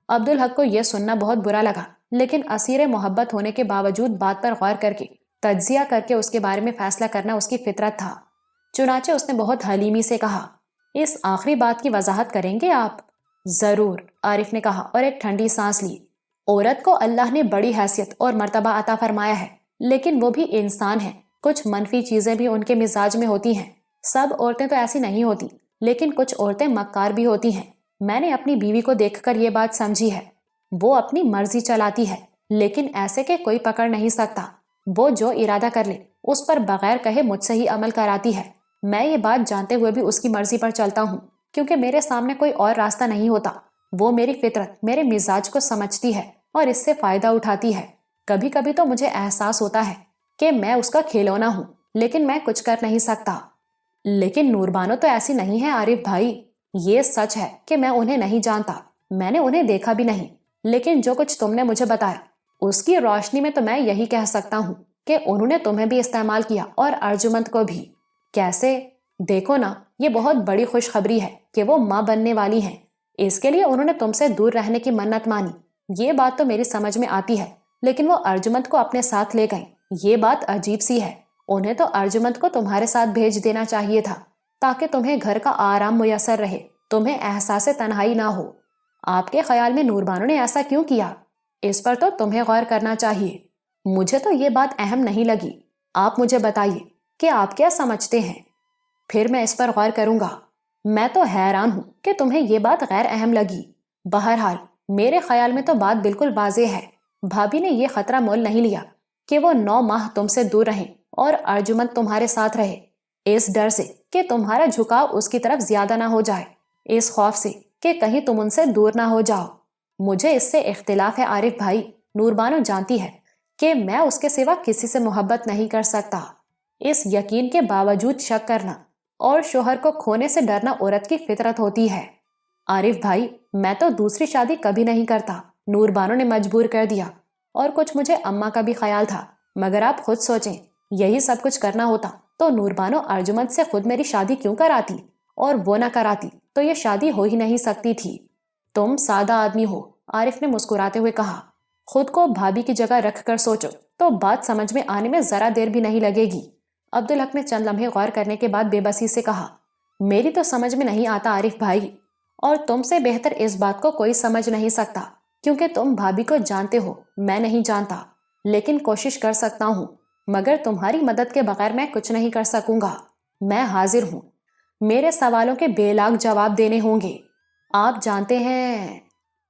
عبدالحق کو یہ سننا بہت برا لگا، لیکن اسیر محبت ہونے کے باوجود بات پر غور کر کے تجزیہ کر کے اس کے بارے میں فیصلہ کرنا اس کی فطرت تھا. چنانچہ اس نے بہت حلیمی سے کہا. اس آخری بات کی وضاحت کریں گے آپ؟ ضرور، عارف نے کہا اور ایک ٹھنڈی سانس لی. عورت کو اللہ نے بڑی حیثیت اور مرتبہ عطا فرمایا ہے، لیکن وہ بھی انسان ہے. کچھ منفی چیزیں بھی ان کے مزاج میں ہوتی ہیں. سب عورتیں تو ایسی نہیں ہوتی، لیکن کچھ عورتیں مکار بھی ہوتی ہیں. میں نے اپنی بیوی کو دیکھ کر یہ بات سمجھی ہے. وہ اپنی مرضی چلاتی ہے، لیکن ایسے کہ کوئی پکڑ نہیں سکتا. وہ جو ارادہ کر لے اس پر بغیر کہے مجھ سے ہی عمل کراتی ہے. میں یہ بات جانتے ہوئے بھی اس کی مرضی پر چلتا ہوں، کیونکہ میرے سامنے کوئی اور راستہ نہیں ہوتا. وہ میری فطرت، میرے مزاج کو سمجھتی ہے اور اس سے فائدہ اٹھاتی ہے. کبھی کبھی تو مجھے احساس ہوتا ہے کہ میں اس کا کھلونا ہوں، لیکن میں کچھ کر نہیں سکتا۔ لیکن نور بانو تو ایسی نہیں ہے عارف بھائی، یہ سچ ہے کہ میں انہیں نہیں جانتا، میں نے انہیں دیکھا بھی نہیں، لیکن جو کچھ تم نے مجھے بتایا اس کی روشنی میں تو میں یہی کہہ سکتا ہوں کہ انہوں نے تمہیں بھی استعمال کیا اور ارجمند کو بھی۔ کیسے؟ دیکھو نا، یہ بہت بڑی خوشخبری ہے کہ وہ ماں بننے والی ہیں، اس کے لیے انہوں نے تم سے دور رہنے کی منت مانی۔ یہ بات تو میری سمجھ میں آتی ہے، لیکن وہ ارجمند کو اپنے ساتھ لے گئیں، یہ بات عجیب سی ہے۔ انہیں تو ارجمند کو تمہارے ساتھ بھیج دینا چاہیے تھا تاکہ تمہیں گھر کا آرام میسر رہے، تمہیں احساس تنہائی نہ ہو۔ آپ کے خیال میں نور بانو نے ایسا کیوں کیا؟ اس پر تو تمہیں غور کرنا چاہیے۔ مجھے تو یہ بات اہم نہیں لگی، آپ مجھے بتائیے کہ آپ کیا سمجھتے ہیں، پھر میں اس پر غور کروں گا۔ میں تو حیران ہوں کہ تمہیں یہ بات غیر اہم لگی۔ بہرحال میرے خیال میں تو بات بالکل واضح ہے، بھابھی نے یہ خطرہ مول نہیں لیا کہ وہ 9 ماہ تم سے دور رہیں اور ارجمند تمہارے ساتھ رہے، اس ڈر سے کہ تمہارا جھکاؤ اس کی طرف زیادہ نہ ہو جائے، اس خوف سے کہ کہیں تم ان سے دور نہ ہو جاؤ۔ مجھے اس سے اختلاف ہے عارف بھائی، نور بانو جانتی ہے کہ میں اس کے سوا کسی سے محبت نہیں کر سکتا۔ اس یقین کے باوجود شک کرنا اور شوہر کو کھونے سے ڈرنا عورت کی فطرت ہوتی ہے۔ عارف بھائی، میں تو دوسری شادی کبھی نہیں کرتا، نور بانو نے مجبور کر دیا، اور کچھ مجھے اماں کا بھی خیال تھا، مگر آپ خود سوچیں، یہی سب کچھ کرنا ہوتا تو نور بانو ارجمند سے خود میری شادی کیوں کراتی، اور وہ نہ کراتی تو یہ شادی ہو ہی نہیں سکتی تھی۔ تم سادہ آدمی ہو، عارف نے مسکراتے ہوئے کہا، خود کو بھابھی کی جگہ رکھ کر سوچو تو بات سمجھ میں آنے میں ذرا دیر بھی نہیں لگے گی۔ عبدالحق نے چند لمحے غور کرنے کے بعد بے بسی سے کہا، میری تو سمجھ میں نہیں آتا عارف بھائی، اور تم سے بہتر اس بات کو کوئی سمجھ نہیں سکتا، کیونکہ تم بھابھی کو جانتے ہو، میں نہیں جانتا، لیکن کوشش کر سکتا ہوں، مگر تمہاری مدد کے بغیر میں کچھ نہیں کر سکوں گا۔ میں حاضر ہوں، میرے سوالوں کے بے لاگ جواب دینے ہوں گے۔ آپ جانتے ہیں،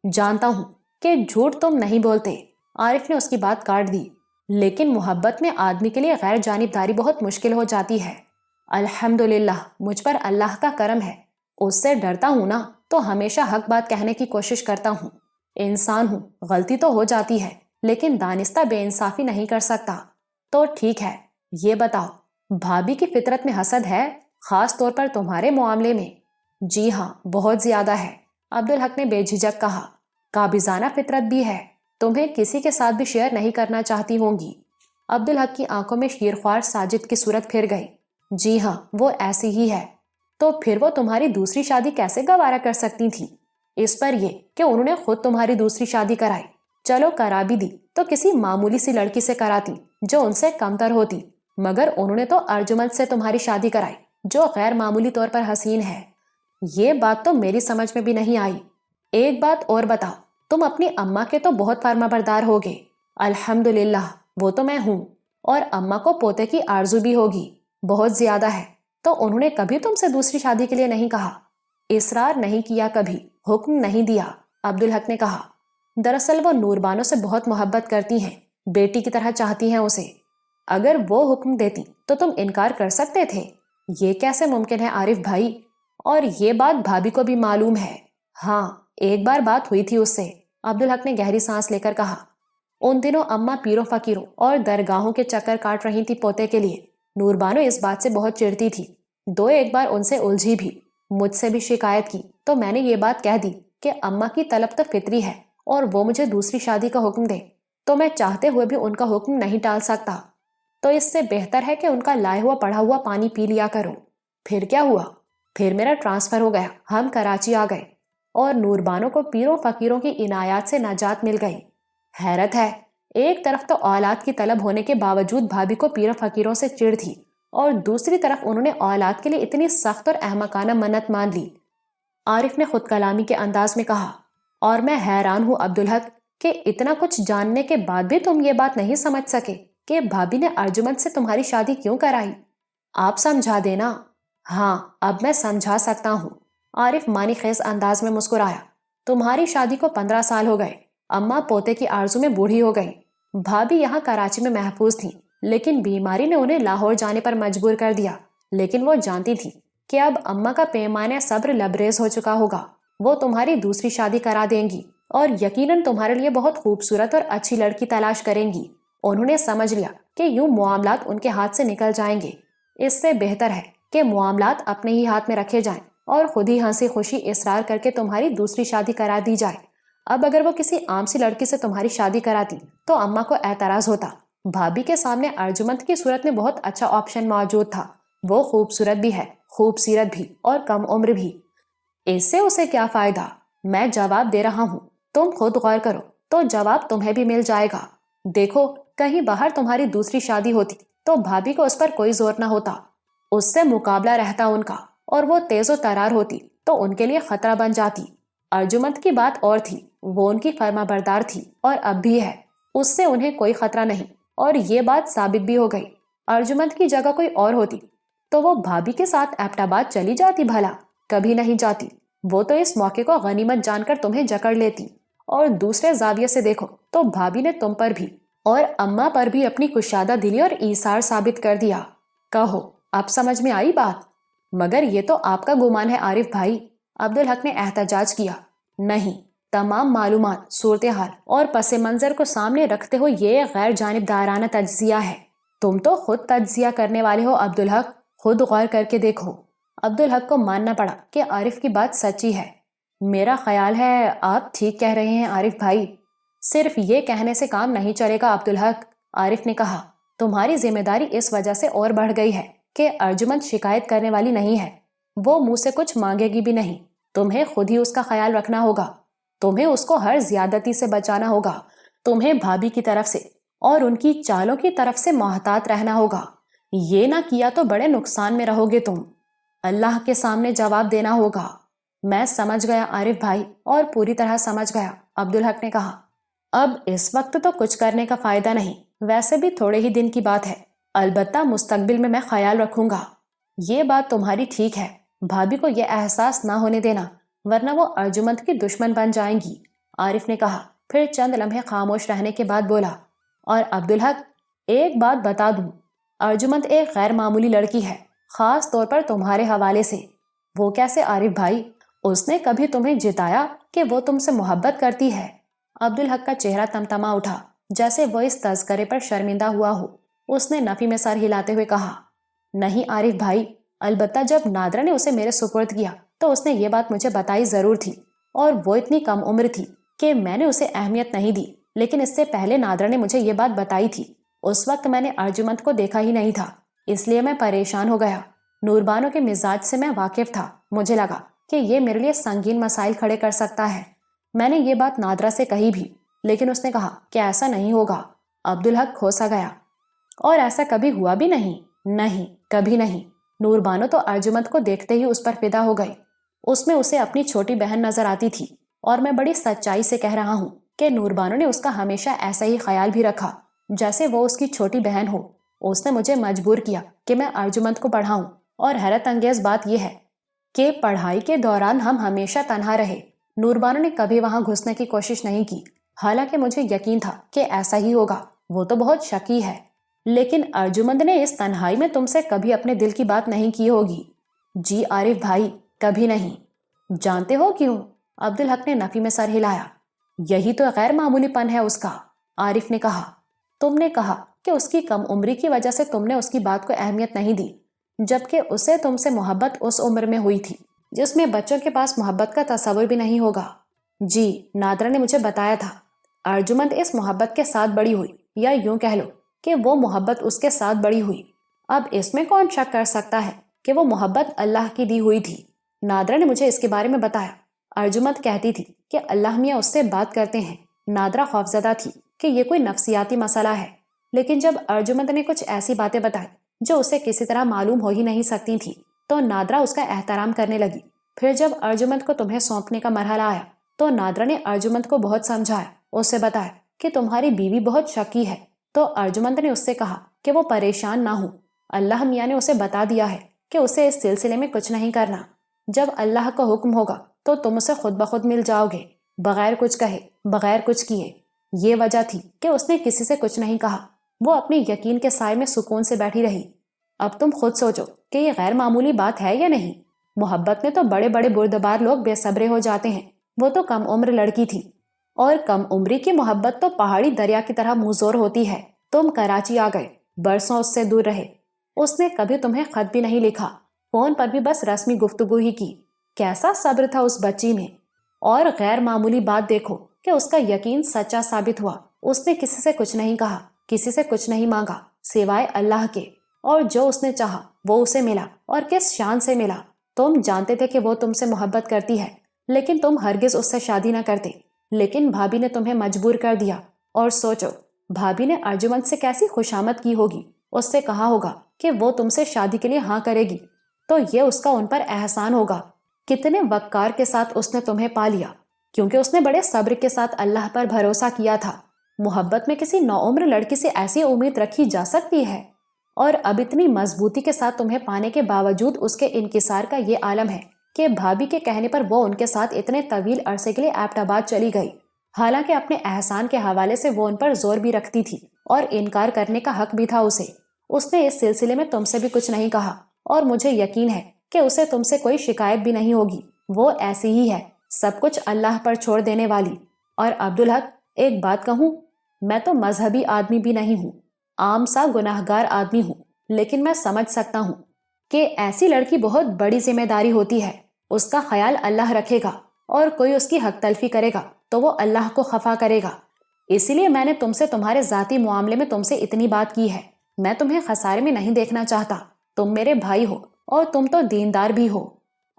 جانتا ہوں کہ جھوٹ تم نہیں بولتے، عارف نے اس کی بات کاٹ دی، لیکن محبت میں آدمی کے لیے غیر جانبداری بہت مشکل ہو جاتی ہے۔ الحمدللہ مجھ پر اللہ کا کرم ہے، اس سے ڈرتا ہوں نا تو ہمیشہ حق بات کہنے کی کوشش کرتا ہوں۔ انسان ہوں، غلطی تو ہو جاتی ہے، لیکن دانستہ بے انصافی نہیں کر سکتا۔ تو ٹھیک ہے، یہ بتاؤ، بھابھی کی فطرت میں حسد ہے، خاص طور پر تمہارے معاملے میں؟ جی ہاں، بہت زیادہ ہے، عبدالحق نے بے جھجک کہا، قابضانہ فطرت بھی ہے، تمہیں کسی کے ساتھ بھی شیئر نہیں کرنا چاہتی ہوں گی۔ عبدالحق کی آنکھوں میں شیرخوار ساجد کی صورت پھر گئی۔ جی ہاں، وہ ایسی ہی ہے۔ تو پھر وہ تمہاری دوسری شادی کیسے گوارا کر سکتی تھی؟ اس پر یہ کہ انہوں نے خود تمہاری دوسری شادی کرائی، چلو کرا بھی دی تو کسی معمولی سی لڑکی سے کراتی جو ان سے کمتر ہوتی، مگر انہوں نے تو ارجمند سے تمہاری شادی کرائی جو غیر معمولی طور پر حسین ہے۔ یہ بات تو میری سمجھ میں بھی نہیں آئی۔ ایک بات اور بتاؤ، تم اپنی اماں کے تو بہت فرما بردار ہوگے۔ الحمدللہ، وہ تو میں ہوں، اور اماں کو پوتے کی آرزو بھی ہوگی، بہت زیادہ ہے، تو انہوں نے کبھی تم سے دوسری شادی کے لیے نہیں کہا؟ اصرار نہیں کیا، کبھی حکم نہیں دیا، عبدالحق نے کہا۔ دراصل وہ نور بانو سے بہت محبت کرتی ہیں، بیٹی کی طرح چاہتی ہیں اسے، اگر وہ حکم دیتی تو تم انکار کر سکتے تھے؟ یہ کیسے ممکن ہے عارف بھائی؟ اور یہ بات بھابھی کو بھی معلوم ہے۔ ہاں، ایک بار بات ہوئی تھی اس سے، عبدالحق نے گہری سانس لے کر کہا۔ ان دنوں اماں پیروں فقیروں اور درگاہوں کے چکر کاٹ رہی تھی پوتے کے لیے، نور بانو اس بات سے بہت چڑھتی تھی، ایک بار ان سے الجھی بھی، مجھ سے بھی شکایت کی تو میں نے یہ بات کہہ دی کہ اماں کی طلب تو فطری ہے، اور وہ مجھے دوسری شادی کا حکم دے تو میں چاہتے ہوئے بھی ان کا حکم نہیں ٹال سکتا، تو اس سے بہتر ہے کہ ان کا لائے ہوا پڑھا ہوا پانی پی لیا کرو۔ پھر کیا ہوا؟ پھر میرا ٹرانسفر ہو گیا، ہم کراچی آ گئے، اور نور بانو کو پیروں فقیروں کی عنایات سے نجات مل گئی۔ حیرت ہے، ایک طرف تو اولاد کی طلب ہونے کے باوجود بھابھی کو پیروں فقیروں سے چڑ تھی، اور دوسری طرف انہوں نے اولاد کے لیے اتنی سخت اور احمقانہ منت مان لی۔ عارف نے خود کلامی کے انداز میں کہا، اور میں حیران ہوں عبدالحق کہ اتنا کچھ جاننے کے بعد بھی تم یہ بات نہیں سمجھ سکے کہ بھابھی نے ارجمند سے تمہاری شادی کیوں کرائی۔ آپ سمجھا دینا۔ ہاں، اب میں سمجھا سکتا ہوں، عارف معنی خیز انداز میں مسکرایا۔ تمہاری شادی کو 15 سال ہو گئے، اماں پوتے کی آرزو میں بوڑھی ہو گئی، بھابھی یہاں کراچی میں محفوظ تھیں، لیکن بیماری نے انہیں لاہور جانے پر مجبور کر دیا، لیکن وہ جانتی تھی کہ اب اماں کا پیمانہ صبر لبریز ہو چکا ہوگا، وہ تمہاری دوسری شادی کرا دیں گی، اور یقیناً تمہارے لیے بہت خوبصورت اور اچھی لڑکی تلاش کریں گی۔ انہوں نے سمجھ لیا کہ یوں معاملات ان کے ہاتھ سے نکل جائیں گے۔ اس سے بہتر ہے کہ معاملات اپنے ہی ہاتھ میں رکھے جائیں اور خود ہی ہنسی خوشی اصرار کر کے تمہاری دوسری شادی کرا دی جائے۔ اب اگر وہ کسی عام سی لڑکی سے تمہاری شادی کراتی تو اماں کو اعتراض ہوتا۔ بھابھی کے سامنے ارجمند کی صورت میں بہت اچھا آپشن موجود تھا۔ وہ خوبصورت بھی ہے، خوبصورت بھی اور کم عمر بھی۔ اس سے اسے کیا فائدہ؟ میں جواب دے رہا ہوں، تم خود غور کرو تو جواب تمہیں بھی مل جائے گا۔ دیکھو، کہیں باہر تمہاری دوسری شادی ہوتی تو بھابھی کو اس پر کوئی زور نہ ہوتا، اس سے مقابلہ رہتا ان کا، اور وہ تیز و ترار ہوتی تو ان کے لیے خطرہ بن جاتی۔ ارجمند کی بات اور تھی، وہ ان کی فرما بردار تھی اور اب بھی ہے، اس سے انہیں کوئی خطرہ نہیں، اور یہ بات ثابت بھی ہو گئی۔ ارجمند کی جگہ کوئی اور ہوتی تو وہ بھابھی کے ساتھ ایبٹ آباد چلی جاتی بھلا؟ کبھی نہیں جاتی۔ وہ تو اس موقع کو غنیمت جان کر تمہیں جکڑ لیتی، اور دوسرے زاویے سے دیکھو تو بھابھی نے تم پر بھی اور اماں پر بھی اپنی کشادہ دلی اور ایثار ثابت کر دیا۔ کہو، اب سمجھ میں آئی بات؟ مگر یہ تو آپ کا گمان ہے عارف بھائی، عبدالحق نے احتجاج کیا۔ نہیں، تمام معلومات، صورتحال اور پس منظر کو سامنے رکھتے ہوئے یہ غیر جانبدارانہ تجزیہ ہے۔ تم تو خود تجزیہ کرنے والے ہو عبدالحق، خود غور کر کے دیکھو۔ عبدالحق کو ماننا پڑا کہ عارف کی بات سچی ہے۔ میرا خیال ہے آپ ٹھیک کہہ رہے ہیں عارف بھائی۔ صرف یہ کہنے سے کام نہیں چلے گا عبدالحق، عارف نے کہا۔ تمہاری ذمہ داری اس وجہ سے اور بڑھ گئی ہے کہ ارجمند شکایت کرنے والی نہیں ہے، وہ منہ سے کچھ مانگے گی بھی نہیں۔ تمہیں خود ہی اس کا خیال رکھنا ہوگا، تمہیں اس کو ہر زیادتی سے بچانا ہوگا، تمہیں بھابھی کی طرف سے اور ان کی چالوں کی طرف سے محتاط رہنا ہوگا۔ یہ نہ کیا تو بڑے نقصان میں رہو گے تم، اللہ کے سامنے جواب دینا ہوگا۔ میں سمجھ گیا عارف بھائی، اور پوری طرح سمجھ گیا، عبدالحق نے کہا۔ اب اس وقت تو کچھ کرنے کا فائدہ نہیں، ویسے بھی تھوڑے ہی دن کی بات ہے، البتہ مستقبل میں خیال رکھوں گا۔ یہ بات تمہاری ٹھیک ہے، بھابھی کو یہ احساس نہ ہونے دینا، ورنہ وہ ارجمند کی دشمن بن جائیں گی، عارف نے کہا۔ پھر چند لمحے خاموش رہنے کے بعد بولا، اور عبدالحق، ایک بات بتا دوں، ارجمند ایک غیر معمولی لڑکی ہے، خاص طور پر تمہارے حوالے سے۔ وہ کیسے عارف بھائی؟ اس نے کبھی تمہیں جتایا کہ وہ تم سے محبت کرتی ہے؟ عبدالحق کا چہرہ تمتما اٹھا، جیسے وہ اس تذکرے پر شرمندہ ہوا ہو۔ اس نے نفی میں سر ہلاتے ہوئے کہا، نہیں عارف بھائی، البتہ جب نادرہ نے اسے میرے سپرد کیا تو اس نے یہ بات مجھے بتائی ضرور تھی، اور وہ اتنی کم عمر تھی کہ میں نے اسے اہمیت نہیں دی، لیکن اس سے پہلے نادرہ نے مجھے یہ بات بتائی تھی۔ اس وقت میں نے ارجمند کو دیکھا ہی نہیں تھا، اس لیے میں پریشان ہو گیا۔ نوربانو کے مزاج سے میں واقف تھا، مجھے لگا کہ یہ میرے لیے سنگین مسائل کھڑے کر سکتا ہے۔ میں نے یہ بات نادرہ سے کہی بھی، لیکن اس نے کہا کہ ایسا نہیں ہوگا۔ عبدالحق کھوسا گیا، اور ایسا کبھی ہوا بھی نہیں؟ نہیں، کبھی نہیں۔ نوربانو تو ارجمند کو دیکھتے ہی اس پر فدا ہو گئی، اس میں اسے اپنی چھوٹی بہن نظر آتی تھی، اور میں بڑی سچائی سے کہہ رہا ہوں کہ نوربانو نے اس کا ہمیشہ ایسا ہی خیال بھی رکھا جیسے وہ اس کی چھوٹی بہن ہو۔ اس نے مجھے مجبور کیا کہ میں ارجمند کو پڑھاؤں، اور حیرت انگیز بات یہ ہے کہ پڑھائی کے دوران ہم ہمیشہ تنہا رہے۔ نوربانو نے کبھی وہاں گھسنے کی کوشش نہیں کی، حالانکہ مجھے یقین تھا کہ ایسا ہی ہوگا، وہ تو بہت شکی ہے۔ لیکن ارجمند نے اس تنہائی میں تم سے کبھی اپنے دل کی بات نہیں کی ہوگی؟ جی عارف بھائی، کبھی نہیں۔ جانتے ہو کیوں؟ عبدالحق نے نفی میں سر ہلایا۔ یہی تو غیر معمولی پن ہے اس کا، عارف نے کہا۔ تم نے کہا کہ اس کی کم عمری کی وجہ سے تم نے اس کی بات کو اہمیت نہیں دی، جبکہ اسے تم سے محبت اس عمر میں ہوئی تھی جس میں بچوں کے پاس محبت کا تصور بھی نہیں ہوگا۔ جی، نادرہ نے مجھے بتایا تھا۔ ارجمند اس محبت کے ساتھ بڑی ہوئی، یا یوں کہہ لو کہ وہ محبت اس کے ساتھ بڑی ہوئی۔ اب اس میں کون شک کر سکتا ہے کہ وہ محبت اللہ کی دی ہوئی تھی؟ نادرہ نے مجھے اس کے بارے میں بتایا۔ ارجمند کہتی تھی کہ اللہ میاں اس سے بات کرتے ہیں۔ نادرہ خوفزدہ تھی کہ یہ کوئی نفسیاتی مسئلہ ہے، لیکن جب ارجمند نے کچھ ایسی باتیں بتائی جو اسے کسی طرح معلوم ہو ہی نہیں سکتی تھی تو نادرہ اس کا احترام کرنے لگی۔ پھر جب ارجمند کو تمہیں سونپنے کا مرحلہ آیا تو نادرہ نے ارجمند کو بہت سمجھایا، اسے بتایا کہ تمہاری بیوی بہت شکی ہے، تو ارجمند نے اس سے کہا کہ وہ پریشان نہ ہو، اللہ میاں نے اسے بتا دیا ہے کہ اسے اس سلسلے میں کچھ نہیں کرنا۔ جب اللہ کا حکم ہوگا تو تم اسے خود بخود مل جاؤ گے، بغیر کچھ کہے، بغیر کچھ کیے۔ یہ وجہ تھی کہ اس نے کسی سے کچھ نہیں کہا، وہ اپنی یقین کے سائے میں سکون سے بیٹھی رہی۔ اب تم خود سوچو کہ یہ غیر معمولی بات ہے یا نہیں؟ محبت میں تو بڑے بڑے بردبار لوگ بے صبرے ہو جاتے ہیں، وہ تو کم عمر لڑکی تھی، اور کم عمری کی محبت تو پہاڑی دریا کی طرح منہ زور ہوتی ہے۔ تم کراچی آ گئے، برسوں اس سے دور رہے، اس نے کبھی تمہیں خط بھی نہیں لکھا، فون پر بھی بس رسمی گفتگو ہی کی۔ کیسا صبر تھا اس بچی میں! اور غیر معمولی بات دیکھو کہ اس کا یقین سچا ثابت ہوا۔ اس نے کسی سے کچھ نہیں کہا، کسی سے کچھ نہیں مانگا سوائے اللہ کے، اور جو اس نے چاہا وہ اسے ملا، اور کس شان سے ملا۔ تم جانتے تھے کہ وہ تم سے محبت کرتی ہے، لیکن تم ہرگز اس سے شادی نہ کرتے، لیکن بھابھی نے تمہیں مجبور کر دیا۔ اور سوچو، بھابھی نے ارجمند سے کیسی خوشامد کی ہوگی، اس سے کہا ہوگا کہ وہ تم سے شادی کے لیے ہاں کرے گی، تو یہ اس کا ان پر احسان ہوگا۔ کتنے وقار کے ساتھ اس نے تمہیں پا لیا، کیونکہ اس نے بڑے صبر کے ساتھ اللہ پر بھروسہ کیا تھا۔ محبت میں کسی نوعمر لڑکی سے ایسی امید رکھی جا سکتی ہے؟ اور اب اتنی مضبوطی کے ساتھ تمہیں پانے کے باوجود اس کے انکسار کا یہ عالم ہے کہ بھابھی کے کہنے پر وہ ان کے ساتھ اتنے طویل عرصے کے لیے ایبٹ آباد چلی گئی، حالانکہ اپنے احسان کے حوالے سے وہ ان پر زور بھی رکھتی تھی اور انکار کرنے کا حق بھی تھا اسے۔ اس نے اس سلسلے میں تم سے بھی کچھ نہیں کہا، اور مجھے یقین ہے کہ اسے تم سے کوئی شکایت بھی نہیں ہوگی۔ وہ ایسی ہی ہے، سب کچھ اللہ پر چھوڑ دینے والی۔ اور عبدالحق، ایک بات کہوں، میں تو مذہبی آدمی بھی نہیں ہوں، عام سا گناہگار آدمی ہوں، لیکن میں سمجھ سکتا ہوں کہ ایسی لڑکی بہت بڑی ذمہ داری ہوتی ہے۔ اس کا خیال اللہ رکھے گا، اور کوئی اس کی حق تلفی کرے گا تو وہ اللہ کو خفا کرے گا۔ اسی لیے میں نے تم سے تمہارے ذاتی معاملے میں تم سے اتنی بات کی ہے۔ میں تمہیں خسارے میں نہیں دیکھنا چاہتا، تم میرے بھائی ہو اور تم تو دیندار بھی ہو۔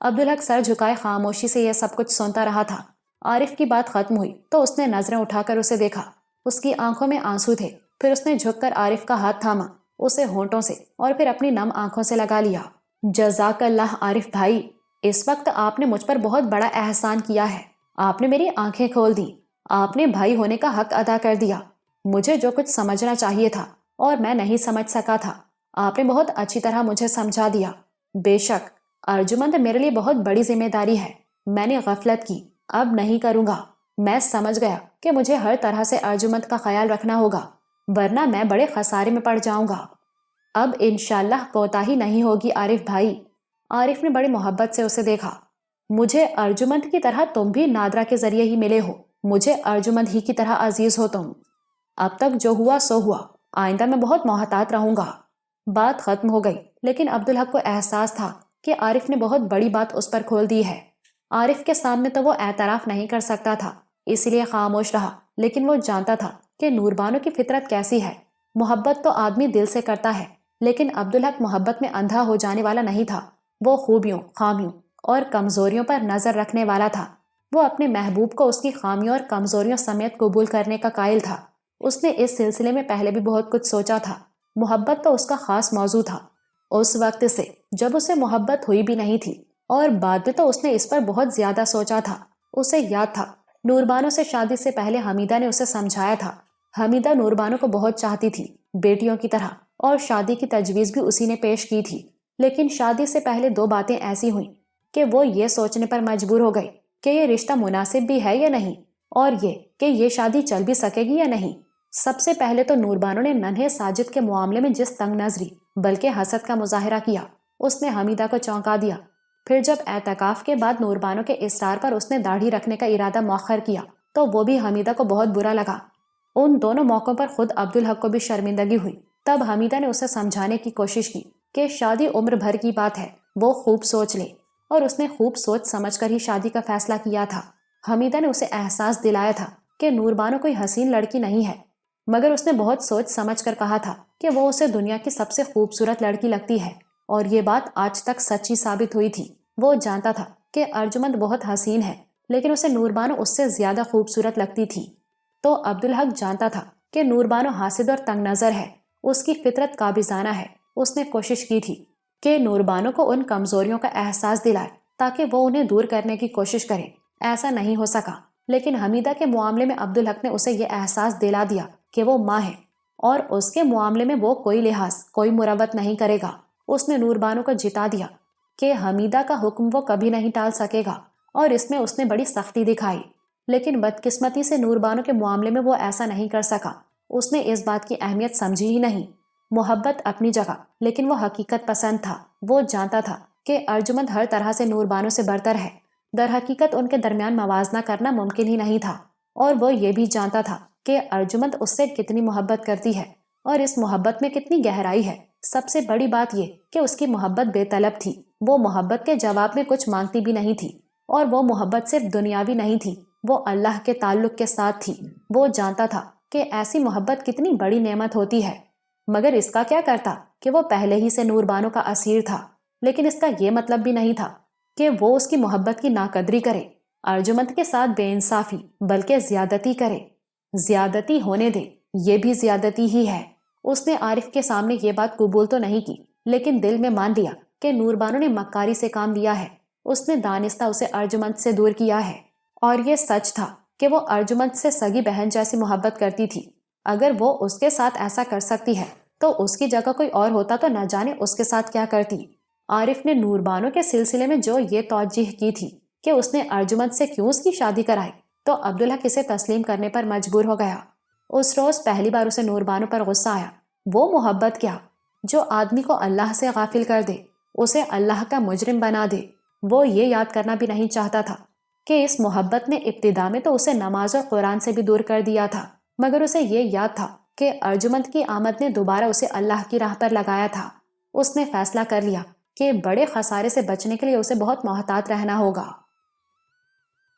عبدالحق سر جھکائے خاموشی سے یہ سب کچھ سنتا رہا تھا۔ عارف کی بات ختم ہوئی تو اس نے نظریں اٹھا کر اسے دیکھا، اس کی آنکھوں میں آنسو تھے۔ پھر اس نے جھک کر عارف کا ہاتھ تھاما، اسے ہونٹوں سے اور پھر اپنی نم آنکھوں سے لگا لیا۔ جزاک اللہ عارف بھائی، اس وقت آپ نے مجھ پر بہت بڑا احسان کیا ہے۔ آپ نے میری آنکھیں کھول دی، آپ نے بھائی ہونے کا حق ادا کر دیا۔ مجھے جو کچھ سمجھنا چاہیے تھا اور میں نہیں سمجھ سکا تھا، آپ نے بہت اچھی طرح مجھے سمجھا دیا۔ بے شک ارجمند میرے لیے بہت بڑی ذمہ داری ہے، میں نے غفلت کی، اب نہیں کروں گا۔ میں سمجھ گیا کہ مجھے ہر طرح سے ارجمند کا خیال رکھنا ہوگا، ورنہ میں بڑے خسارے میں پڑ جاؤں گا۔ اب انشاءاللہ کوتاہی نہیں ہوگی عارف بھائی۔ عارف نے بڑی محبت سے اسے دیکھا۔ مجھے ارجمند کی طرح تم بھی نادرا کے ذریعے ہی ملے ہو، مجھے ارجمند ہی کی طرح عزیز ہو تم۔ اب تک جو ہوا سو ہوا، آئندہ میں بہت محتاط رہوں گا۔ بات ختم ہو گئی، لیکن عبدالحق کو احساس تھا کہ عارف نے بہت بڑی بات اس پر کھول دی ہے۔ عارف کے سامنے تو وہ اعتراف نہیں کر سکتا تھا، اس لیے خاموش رہا، لیکن وہ جانتا تھا کہ نوربانو کی فطرت کیسی ہے۔ محبت تو آدمی دل سے کرتا ہے، لیکن عبدالحق محبت میں اندھا ہو جانے والا نہیں تھا۔ وہ خوبیوں، خامیوں اور کمزوریوں پر نظر رکھنے والا تھا۔ وہ اپنے محبوب کو اس کی خامیوں اور کمزوریوں سمیت قبول کرنے کا قائل تھا۔ اس نے اس سلسلے میں پہلے بھی بہت کچھ سوچا تھا۔ محبت تو اس کا خاص موضوع تھا، اس وقت سے جب اسے محبت ہوئی بھی نہیں تھی، اور بعد میں تو اس نے اس پر بہت زیادہ سوچا تھا۔ اسے یاد تھا نوربانو سے شادی سے پہلے حمیدہ نے اسے سمجھایا تھا۔ حمیدہ نوربانو کو بہت چاہتی تھی، بیٹیوں کی طرح، اور شادی کی تجویز بھی اسی نے پیش کی تھی۔ لیکن شادی سے پہلے دو باتیں ایسی ہوئیں کہ وہ یہ سوچنے پر مجبور ہو گئی کہ یہ رشتہ مناسب بھی ہے یا نہیں، اور یہ شادی چل بھی سکے گی یا نہیں۔ سب سے پہلے تو نوربانو نے ننھے ساجد کے معاملے میں جس تنگ نظری بلکہ حسد کا مظاہرہ کیا، اس نے حمیدہ کو چونکا دیا۔ پھر جب اعتکاف کے بعد نوربانو کے اصرار پر اس نے داڑھی رکھنے کا ارادہ مؤخر کیا تو وہ بھی حمیدہ کو بہت برا لگا۔ ان دونوں موقعوں پر خود عبدالحق کو بھی شرمندگی ہوئی۔ تب حمیدہ نے اسے سمجھانے کی کوشش کی کہ شادی عمر بھر کی بات ہے، وہ خوب سوچ لے، اور اس نے خوب سوچ سمجھ کر ہی شادی کا فیصلہ کیا تھا۔ حمیدہ نے اسے احساس دلایا تھا کہ نوربانو کوئی حسین لڑکی نہیں ہے، مگر اس نے بہت سوچ سمجھ کر کہا تھا کہ وہ اسے دنیا کی سب سے خوبصورت لڑکی لگتی ہے، اور یہ بات آج تک سچی ثابت ہوئی تھی۔ وہ جانتا تھا کہ ارجمند بہت حسین ہے، لیکن اسے نوربانو اس سے زیادہ خوبصورت لگتی تھی۔ تو عبدالحق جانتا تھا کہ نوربانو حاسد اور تنگ نظر ہے، اس کی فطرت قابضانہ ہے۔ اس نے کوشش کی تھی کہ نوربانو کو ان کمزوریوں کا احساس دلائے تاکہ وہ انہیں دور کرنے کی کوشش کرے۔ ایسا نہیں ہو سکا، لیکن حمیدہ کے معاملے میں عبدالحق نے اسے یہ احساس دلا دیا کہ وہ ماں ہے، اور اس کے معاملے میں وہ کوئی لحاظ، کوئی مروت نہیں کرے گا۔ اس نے نوربانو کو جتا دیا کہ حمیدہ کا حکم وہ کبھی نہیں ٹال سکے گا، اور اس میں اس نے بڑی سختی دکھائی۔ لیکن بدقسمتی سے نوربانو کے معاملے میں وہ ایسا نہیں کر سکا۔ اس نے اس بات کی اہمیت سمجھی ہی نہیں۔ محبت اپنی جگہ، لیکن وہ حقیقت پسند تھا۔ وہ جانتا تھا کہ ارجمند ہر طرح سے نوربانو سے برتر ہے، در حقیقت ان کے درمیان موازنہ کرنا ممکن ہی نہیں تھا، اور وہ یہ بھی جانتا تھا کہ ارجمند اس سے کتنی محبت کرتی ہے۔ اور اس محبت میں کتنی گہرائی ہے۔ سب سے بڑی بات یہ کہ اس کی محبت بے طلب تھی، وہ محبت کے جواب میں کچھ مانگتی بھی نہیں تھی، اور وہ محبت صرف دنیاوی نہیں تھی، وہ اللہ کے تعلق کے ساتھ تھی۔ وہ جانتا تھا کہ ایسی محبت کتنی بڑی نعمت ہوتی ہے، مگر اس کا کیا کرتا کہ وہ پہلے ہی سے نور بانو کا اسیر تھا۔ لیکن اس کا یہ مطلب بھی نہیں تھا کہ وہ اس کی محبت کی ناقدری کرے، ارجمند کے ساتھ بے انصافی بلکہ زیادتی کرے۔ زیادتی ہونے دے، یہ بھی زیادتی ہی ہے۔ اس نے عارف کے سامنے یہ بات قبول تو نہیں کی، لیکن دل میں مان لیا کہ نور بانو نے مکاری سے کام لیا ہے، اس نے دانستہ اسے ارجمند سے دور کیا ہے۔ اور یہ سچ تھا کہ وہ ارجمند سے سگی بہن جیسی محبت کرتی تھی۔ اگر وہ اس کے ساتھ ایسا کر سکتی ہے تو اس کی جگہ کوئی اور ہوتا تو نہ جانے اس کے ساتھ کیا کرتی۔ عارف نے نور بانو کے سلسلے میں جو یہ توجہ کی تھی کہ اس نے ارجمند سے کیوں اس کی شادی کرائی، تو عبدالحق اسے تسلیم کرنے پر مجبور ہو گیا۔ اس روز پہلی بار اسے نور بانو پر غصہ آیا۔ وہ محبت کیا جو آدمی کو اللہ سے غافل کر دے، اسے اللہ کا مجرم بنا دے۔ وہ یہ یاد کرنا بھی نہیں چاہتا تھا کہ اس محبت نے ابتدا میں تو اسے نماز اور قرآن سے بھی دور کر دیا تھا، مگر اسے یہ یاد تھا کہ ارجمند کی آمد نے دوبارہ اسے اللہ کی راہ پر لگایا تھا۔ اس نے فیصلہ کر لیا کہ بڑے خسارے سے بچنے کے لیے اسے بہت محتاط رہنا ہوگا۔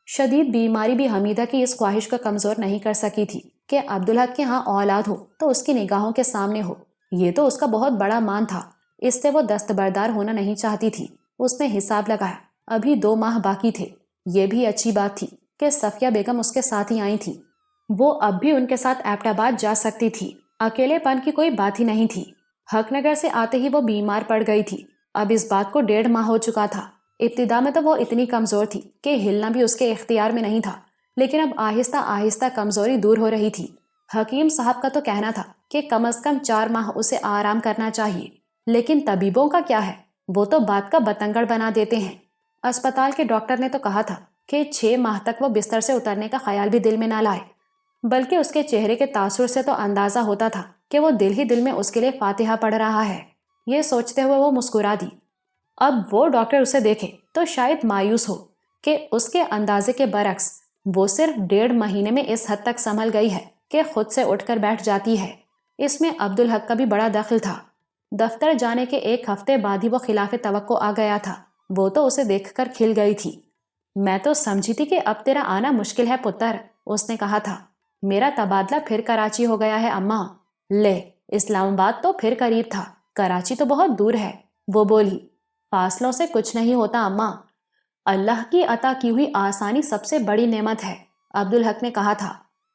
شدید بیماری بھی حمیدہ کی اس خواہش کو کمزور نہیں کر سکی تھی کہ عبدالحق کے ہاں اولاد ہو تو اس کی نگاہوں کے سامنے ہو۔ یہ تو اس کا بہت بڑا مان تھا، اس سے وہ دستبردار ہونا نہیں چاہتی تھی۔ اس نے حساب لگایا، ابھی 2 ماہ باقی تھے۔ یہ بھی اچھی بات تھی کہ صفیہ بیگم اس کے ساتھ ہی آئی تھی، وہ اب بھی ان کے ساتھ ایبٹ آباد جا سکتی تھی۔ اکیلے پن کی کوئی بات ہی نہیں تھی۔ حق نگر سے آتے ہی وہ بیمار پڑ گئی تھی۔ اب اس بات کو 1.5 ماہ ہو چکا تھا۔ ابتدا میں تو وہ اتنی کمزور تھی کہ ہلنا بھی اس کے اختیار میں نہیں تھا، لیکن اب آہستہ آہستہ کمزوری دور ہو رہی تھی۔ حکیم صاحب کا تو کہنا تھا کہ کم از کم 4 ماہ اسے آرام کرنا چاہیے، لیکن طبیبوں کا کیا ہے، وہ تو بات کا بتنگڑ بنا دیتے ہیں۔ اسپتال کے ڈاکٹر نے تو کہا تھا کہ 6 ماہ تک وہ بستر سے اترنے کا خیال بھی دل میں نہ لائے، بلکہ اس کے چہرے کے تاثر سے تو اندازہ ہوتا تھا کہ وہ دل ہی دل میں اس کے لیے فاتحہ پڑھ رہا ہے۔ یہ سوچتے ہوئے وہ مسکرا دی۔ اب وہ ڈاکٹر اسے دیکھے تو شاید مایوس ہو کہ اس کے اندازے کے برعکس وہ صرف 1.5 مہینے میں اس حد تک سنبھل گئی ہے کہ خود سے اٹھ کر بیٹھ جاتی ہے۔ اس میں عبدالحق کا بھی بڑا دخل تھا۔ دفتر جانے کے 1 ہفتے بعد ہی وہ خلاف توقع آ گیا تھا۔ وہ تو اسے دیکھ کر کھل گئی تھی۔ میں تو سمجھی تھی کہ اب تیرا آنا مشکل ہے پتر، اس نے کہا تھا۔ میرا تبادلہ پھر کراچی ہو گیا ہے اماں۔ لے، اسلام آباد تو پھر قریب تھا، کراچی تو بہت دور ہے، وہ بولی۔ فاصلوں سے کچھ نہیں ہوتا اماں، اللہ کی عطا کی ہوئی آسانی سب سے بڑی نعمت ہے، عبدالحق نے کہا تھا۔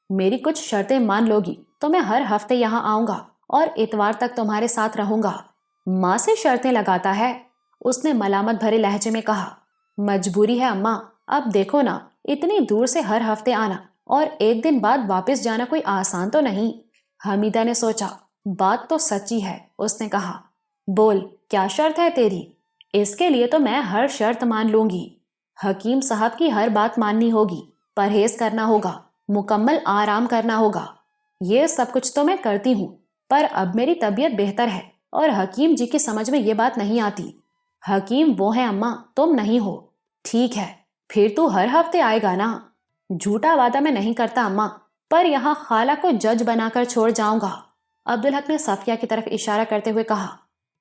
میری کچھ شرطیں مان لوگی تو میں ہر ہفتے یہاں آؤں گا اور اتوار تک تمہارے ساتھ رہوں گا۔ ماں سے شرطیں لگاتا ہے، اس نے ملامت بھرے لہجے میں کہا۔ مجبوری ہے اماں، اب دیکھو نا، اتنی دور سے ہر ہفتے آنا اور 1 دن بعد واپس جانا کوئی آسان تو نہیں۔ حمیدہ نے سوچا، بات تو سچی ہے، اس نے کہا۔ بول، کیا شرط ہے تیری؟ اس کے لیے تو میں ہر شرط مان لوں گی۔ حکیم صاحب کی ہر بات ماننی ہوگی، پرہیز کرنا ہوگا، مکمل آرام کرنا ہوگا۔ یہ سب کچھ تو میں کرتی ہوں، پر اب میری طبیعت بہتر ہے اور حکیم جی کی سمجھ میں یہ بات نہیں آتی۔ حکیم وہ ہیں اماں، تم نہیں ہو۔ ٹھیک ہے، پھر تو ہر ہفتے آئے گا نا؟ جھوٹا وعدہ میں نہیں کرتا اماں، پر یہاں خالہ کو جج بنا کر چھوڑ جاؤں گا، عبدالحق نے صفیہ کی طرف اشارہ کرتے ہوئے کہا۔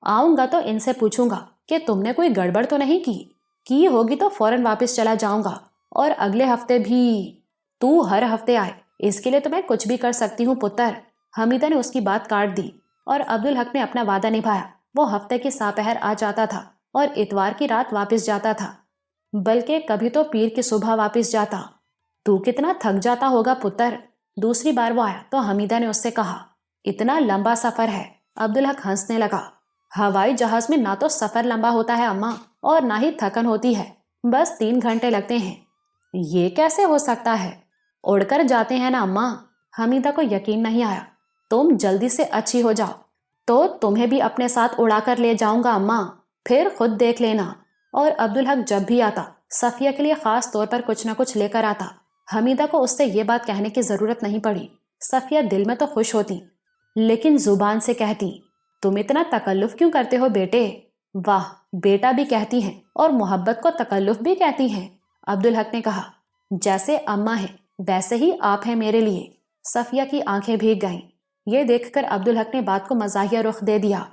آؤں گا تو ان سے پوچھوں گا کہ تم نے کوئی گڑبڑ تو نہیں کی ہوگی تو فوراً واپس چلا جاؤں گا، اور اگلے ہفتے بھی تو ہر ہفتے آئے، اس کے لیے تو میں کچھ بھی کر سکتی ہوں پتر۔ حمیدہ نے اس کی بات کاٹ دی اور عبدالحق نے اپنا وعدہ نبھایا۔ وہ ہفتے کی ساپہر آ جاتا تھا اور اتوار کی رات واپس جاتا تھا، بلکہ کبھی تو پیر کی صبح واپس جاتا۔ تو کتنا تھک جاتا ہوگا پتر، دوسری بار وہ آیا تو حمیدہ نے اس سے کہا۔ اتنا لمبا سفر ہے، عبدالحق ہنسنے لگا۔ ہوائی جہاز میں نہ تو سفر لمبا ہوتا ہے اماں اور نہ ہی تھکن ہوتی ہے، بس 3 گھنٹے لگتے ہیں۔ یہ کیسے ہو سکتا ہے؟ اڑ کر جاتے ہیں نا اماں۔ حمیدہ کو یقین نہیں آیا۔ تم جلدی سے اچھی ہو جاؤ تو تمہیں بھی اپنے ساتھ اڑا کر لے جاؤں گا اماں، پھر خود دیکھ لینا۔ اور عبدالحق جب بھی آتا صفیہ کے لیے خاص طور پر کچھ نہ کچھ لے کر آتا۔ حمیدہ کو اس سے یہ بات کہنے کی ضرورت نہیں پڑی۔ صفیہ دل میں تو خوش ہوتی، لیکن زبان سے کہتی، تم اتنا تکلف کیوں کرتے ہو بیٹے؟ واہ، بیٹا بھی کہتی ہیں اور محبت کو تکلف بھی کہتی ہیں، عبدالحق نے کہا۔ جیسے اماں ہیں ویسے ہی آپ ہیں میرے لیے۔ صفیہ کی آنکھیں بھیگ گئیں۔ یہ دیکھ کر عبدالحق نے بات کو مزاحیہ رخ دے دیا۔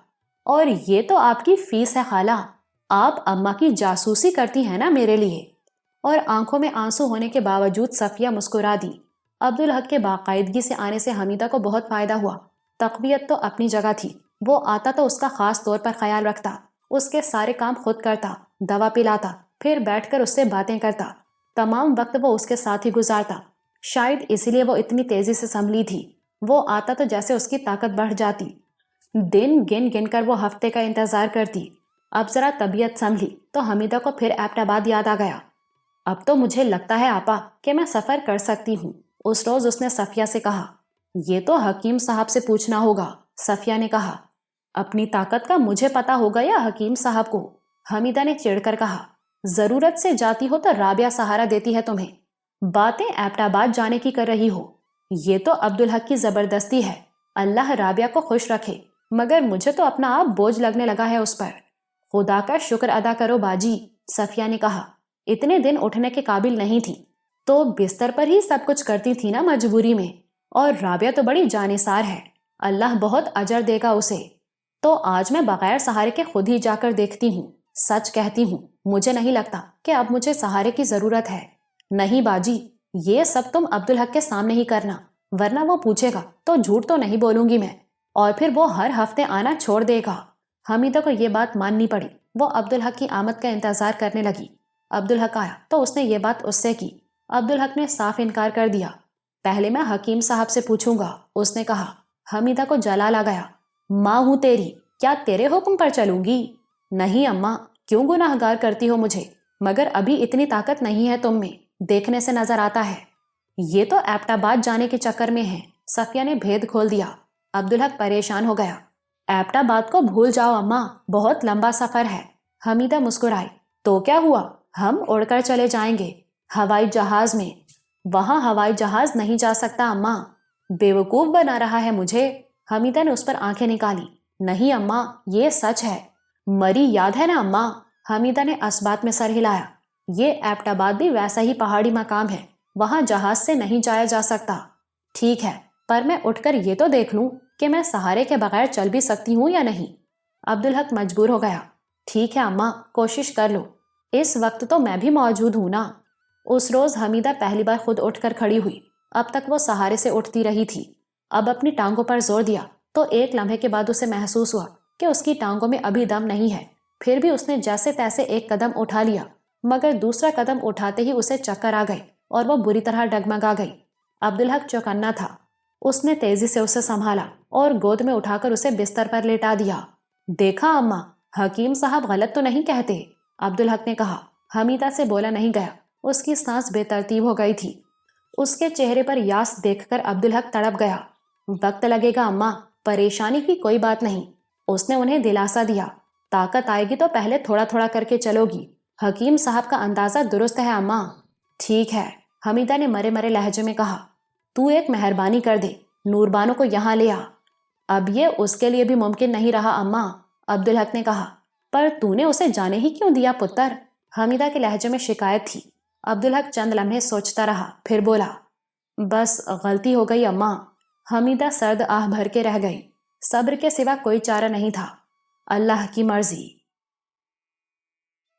اور یہ تو آپ کی فیس ہے خالہ، آپ اماں کی جاسوسی کرتی ہیں نا میرے لیے۔ اور آنکھوں میں آنسو ہونے کے باوجود صفیہ مسکرا دی۔ عبدالحق کے باقاعدگی سے آنے سے حمیدہ کو بہت فائدہ ہوا۔ تقویت تو اپنی جگہ تھی، وہ آتا تو اس کا خاص طور پر خیال رکھتا، اس کے سارے کام خود کرتا، دوا پلاتا، پھر بیٹھ کر اس سے باتیں کرتا، تمام وقت وہ اس کے ساتھ ہی گزارتا۔ شاید اسی لیے وہ اتنی تیزی سے سنبھلی تھی، وہ آتا تو جیسے اس کی طاقت بڑھ جاتی۔ دن گن گن کر وہ ہفتے کا انتظار کرتی۔ اب ذرا طبیعت سنبھلی تو حمیدہ کو پھر ایبٹ آباد یاد آ گیا۔ اب تو مجھے لگتا ہے آپا کہ میں سفر کر سکتی ہوں، اس روز اس نے صفیہ سے کہا۔ یہ تو حکیم صاحب سے پوچھنا ہوگا، صفیہ نے کہا۔ اپنی طاقت کا مجھے پتا ہوگا یا حکیم صاحب کو؟ حمیدہ نے چڑھ کر کہا۔ ضرورت سے جاتی ہو تو رابعہ سہارا دیتی ہے تمہیں، باتیں ایبٹ آباد جانے کی کر رہی ہو۔ یہ تو عبدالحق کی زبردستی ہے، اللہ رابعہ کو خوش رکھے، مگر مجھے تو اپنا آپ بوجھ لگنے لگا ہے اس پر۔ خدا کا شکر ادا کرو باجی، صفیہ نے کہا۔ اتنے دن اٹھنے کے قابل نہیں تھی تو بستر پر ہی سب کچھ کرتی تھی نا مجبوری میں، اور رابعہ تو بڑی جانثار ہے، اللہ بہت اجر دے گا اسے۔ تو آج میں بغیر سہارے کے خود ہی جا کر دیکھتی ہوں، سچ کہتی ہوں مجھے نہیں لگتا کہ اب مجھے سہارے کی ضرورت ہے۔ نہیں باجی، یہ سب تم عبدالحق کے سامنے ہی کرنا، ورنہ وہ پوچھے گا تو جھوٹ تو نہیں بولوں گی میں، اور پھر وہ ہر ہفتے آنا چھوڑ دے گا۔ حمیدہ کو یہ بات ماننی پڑی، وہ عبدالحق کی آمد کا انتظار کرنے لگی۔ عبدالحق آیا تو اس نے یہ بات اس سے کی۔ عبدالحق نے صاف انکار کر دیا۔ پہلے میں حکیم صاحب سے پوچھوں گا، اس نے کہا۔ حمیدہ کو جلال آ گیا۔ ماں ہوں تیری، کیا تیرے حکم پر چلوں گی؟ نہیں اماں، کیوں گناہ گار کرتی ہو مجھے؟ مگر ابھی اتنی طاقت نہیں ہے تم میں، دیکھنے سے نظر آتا ہے۔ یہ تو ایبٹ آباد جانے کے چکر میں ہے، صفیہ نے بھید کھول دیا۔ عبدالحق پریشان ہو گیا۔ ایبٹ آباد کو بھول جاؤ اماں، بہت لمبا سفر ہے۔ حمیدہ مسکرائی۔ تو کیا ہوا، ہم اڑ کر چلے جائیں گے ہوائی جہاز میں۔ وہاں ہوائی جہاز نہیں جا سکتا اماں، بیوقوف بنا رہا ہے مجھے۔ حمیدہ نے اس پر آنکھیں نکالی۔ نہیں اماں، یہ سچ ہے۔ مری یاد ہے نا اماں؟ حمیدہ نے اس بات میں سر ہلایا۔ یہ ایبٹ آباد بھی ویسا ہی پہاڑی مقام ہے، وہاں جہاز سے نہیں جایا جا سکتا۔ ٹھیک ہے، پر میں اٹھ کر یہ تو دیکھ لوں کہ میں سہارے کے بغیر چل بھی سکتی ہوں یا نہیں۔ عبدالحق مجبور ہو گیا۔ ٹھیک ہے اماں، کوشش کر لو، اس وقت تو میں بھی موجود ہوں نا۔ اس روز حمیدہ پہلی بار خود اٹھ کر کھڑی ہوئی، اب تک وہ سہارے سے اٹھتی رہی تھی۔ اب اپنی ٹانگوں پر زور دیا تو ایک لمحے کے بعد اسے محسوس ہوا کہ اس کی ٹانگوں میں ابھی دم نہیں ہے۔ پھر بھی اس نے جیسے تیسے ایک قدم اٹھا لیا، مگر دوسرا قدم اٹھاتے ہی اسے چکر آ گئے اور وہ بری طرح ڈگمگا گئی۔ عبدالحق چوکنا تھا، اس نے تیزی سے اسے سنبھالا اور گود میں اٹھا کر اسے بستر پر لیٹا دیا۔ دیکھا اماں، حکیم صاحب غلط تو نہیں کہتے، عبدالحق نے کہا۔ حمیدہ سے بولا نہیں گیا، اس کی سانس بے ترتیب ہو گئی تھی۔ اس کے چہرے پر یاس دیکھ کر عبدالحق تڑپ گیا۔ وقت لگے گا اماں، پریشانی کی کوئی بات نہیں، اس نے انہیں دلاسا دیا۔ طاقت آئے گی تو پہلے تھوڑا تھوڑا کر کے چلو گی، حکیم صاحب کا اندازہ درست ہے اماں۔ ٹھیک ہے، حمیدہ نے مرے مرے لہجے میں کہا۔ تو ایک مہربانی کر دے، نور بانو کو یہاں لے آ۔ اب یہ اس کے لیے بھی ممکن نہیں رہا اماں، عبدالحق نے کہا۔ پر تو نے اسے جانے ہی کیوں دیا پتر؟ حمیدہ کے لہجے میں شکایت تھی۔ عبدالحق چند لمحے سوچتا رہا، پھر بولا۔ بس غلطی ہو گئی اماں۔ حمیدہ سرد آہ بھر کے رہ گئی۔ صبر کے سوا کوئی چارہ نہیں تھا، اللہ کی مرضی۔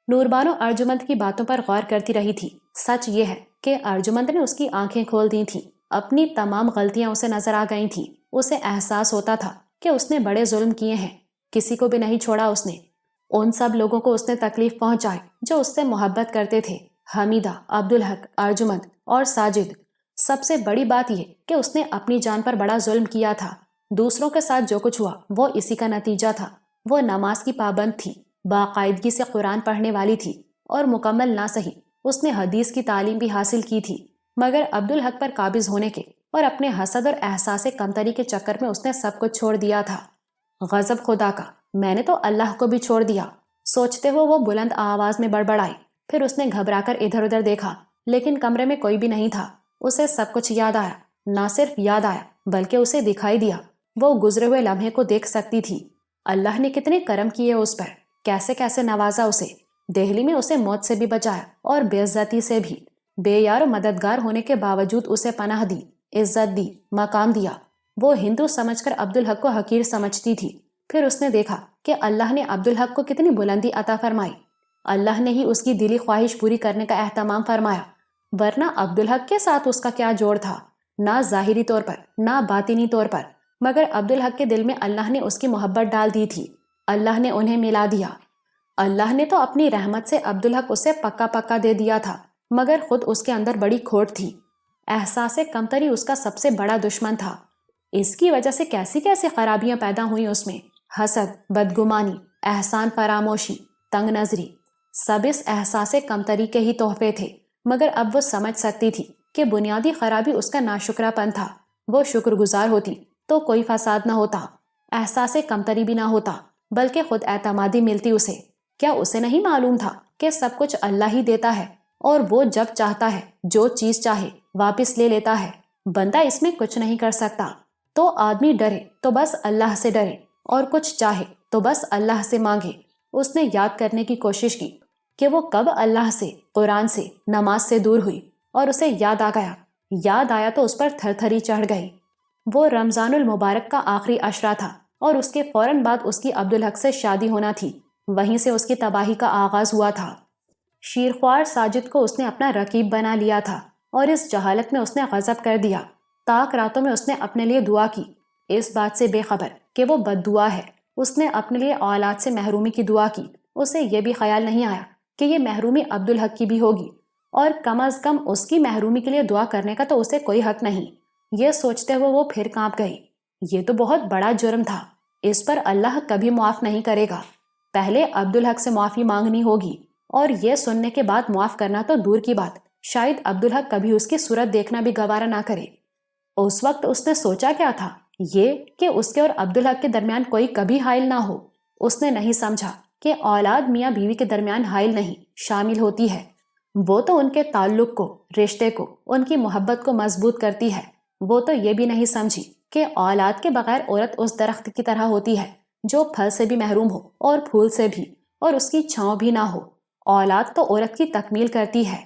نور بانو ارجمند کی باتوں پر غور کرتی رہی تھی۔ سچ یہ ہے کہ ارجمند نے اس کی آنکھیں کھول دی تھیں، اپنی تمام غلطیاں اسے نظر آ گئی تھیں۔ اسے احساس ہوتا تھا کہ اس نے بڑے ظلم کیے ہیں، کسی کو بھی نہیں چھوڑا اس نے۔ ان سب لوگوں کو اس نے تکلیف پہنچائی جو اس سے محبت کرتے تھے، حمیدہ، عبدالحق، ارجمند اور ساجد۔ سب سے بڑی بات یہ کہ اس نے اپنی جان پر بڑا ظلم کیا تھا۔ دوسروں کے ساتھ جو کچھ ہوا وہ اسی کا نتیجہ تھا۔ وہ نماز کی پابند تھی، باقاعدگی سے قرآن پڑھنے والی تھی، اور مکمل نہ سہی اس نے حدیث کی تعلیم بھی حاصل کی تھی، مگر عبدالحق پر قابض ہونے کے اور اپنے حسد اور احساس کمتری کے چکر میں اس نے سب کچھ چھوڑ دیا تھا۔ غضب خدا کا، میں نے تو اللہ کو بھی چھوڑ دیا، سوچتے ہوئے وہ بلند آواز میں بڑبڑائی۔ پھر اس نے گھبرا کر ادھر ادھر دیکھا، لیکن کمرے میں کوئی بھی نہیں تھا۔ اسے سب کچھ یاد آیا، نہ صرف یاد آیا بلکہ اسے دکھائی دیا۔ وہ گزرے ہوئے لمحے کو دیکھ سکتی تھی۔ اللہ نے کتنے کرم کیے اس پر، کیسے کیسے نوازا اسے۔ دہلی میں اسے موت سے بھی بچایا اور بے عزتی سے بھی۔ بے یار و مددگار ہونے کے باوجود اسے پناہ دی، عزت دی، مقام دیا۔ وہ ہندو سمجھ کر عبدالحق کو حقیر سمجھتی تھی۔ پھر اس نے دیکھا کہ اللہ نے عبدالحق کو کتنی بلندی عطا فرمائی۔ اللہ نے ہی اس کی دلی خواہش پوری کرنے کا اہتمام فرمایا، ورنہ عبدالحق کے ساتھ اس کا کیا جوڑ تھا، نہ ظاہری طور پر نہ باطنی طور پر، مگر عبدالحق کے دل میں اللہ نے اس کی محبت ڈال دی تھی، اللہ نے انہیں ملا دیا۔ اللہ نے تو اپنی رحمت سے عبدالحق اسے پکا پکا دے دیا تھا، مگر خود اس کے اندر بڑی کھوٹ تھی۔ احساس کمتری اس کا سب سے بڑا دشمن تھا۔ اس کی وجہ سے کیسی کیسی خرابیاں پیدا ہوئیں اس میں، حسد، بدگمانی، احسان فراموشی، تنگ نظری، سب اس احساس کمتری کے ہی تحفے تھے۔ مگر اب وہ سمجھ سکتی تھی کہ بنیادی خرابی اس کا ناشکرا پن تھا۔ وہ شکر گزار ہوتی تو کوئی فساد نہ ہوتا، احساس کمتری بھی نہ ہوتا، بلکہ خود اعتمادی ملتی اسے۔ کیا اسے نہیں معلوم تھا کہ سب کچھ اللہ ہی دیتا ہے، اور وہ جب چاہتا ہے جو چیز چاہے واپس لے لیتا ہے، بندہ اس میں کچھ نہیں کر سکتا۔ تو آدمی ڈرے تو بس اللہ سے ڈرے، اور کچھ چاہے تو بس اللہ سے مانگے۔ اس نے یاد کرنے کی کوشش کی کہ وہ کب اللہ سے، قرآن سے، نماز سے دور ہوئی، اور اسے یاد آیا تو اس پر تھر تھری چڑھ گئی۔ وہ رمضان المبارک کا آخری عشرہ تھا، اور اس کے فوراً بعد اس کی عبدالحق سے شادی ہونا تھی۔ وہیں سے اس کی تباہی کا آغاز ہوا تھا۔ شیرخوار ساجد کو اس نے اپنا رقیب بنا لیا تھا، اور اس جہالت میں اس نے غضب کر دیا۔ تاک راتوں میں اس نے اپنے لیے دعا کی، اس بات سے بے خبر کہ وہ بد دعا ہے۔ اس نے اپنے لیے اولاد سے محرومی کی دعا کی۔ اسے یہ بھی خیال نہیں آیا کہ یہ محرومی عبدالحق کی بھی ہوگی، اور کم از کم اس کی محرومی کے لیے دعا کرنے کا تو اسے کوئی حق نہیں۔ یہ سوچتے ہوئے وہ پھر کانپ گئی۔ یہ تو بہت بڑا جرم تھا، اس پر اللہ کبھی معاف نہیں کرے گا۔ پہلے عبدالحق سے معافی مانگنی ہوگی، اور یہ سننے کے بعد معاف کرنا تو دور کی بات، شاید عبدالحق کبھی اس کی صورت دیکھنا بھی گوارا نہ کرے۔ اس وقت اس نے سوچا کیا تھا؟ یہ کہ اس کے اور عبدالحق کے درمیان کوئی کبھی حائل نہ ہو۔ اس نے نہیں سمجھا کہ اولاد میاں بیوی کے درمیان حائل نہیں، شامل ہوتی ہے۔ وہ تو ان کے تعلق کو، رشتے کو، ان کی محبت کو مضبوط کرتی ہے۔ وہ تو یہ بھی نہیں سمجھی کہ اولاد کے بغیر عورت اس درخت کی طرح ہوتی ہے جو پھل سے بھی محروم ہو اور پھول سے بھی، اور اس کی چھاؤں بھی نہ ہو۔ اولاد تو عورت کی تکمیل کرتی ہے۔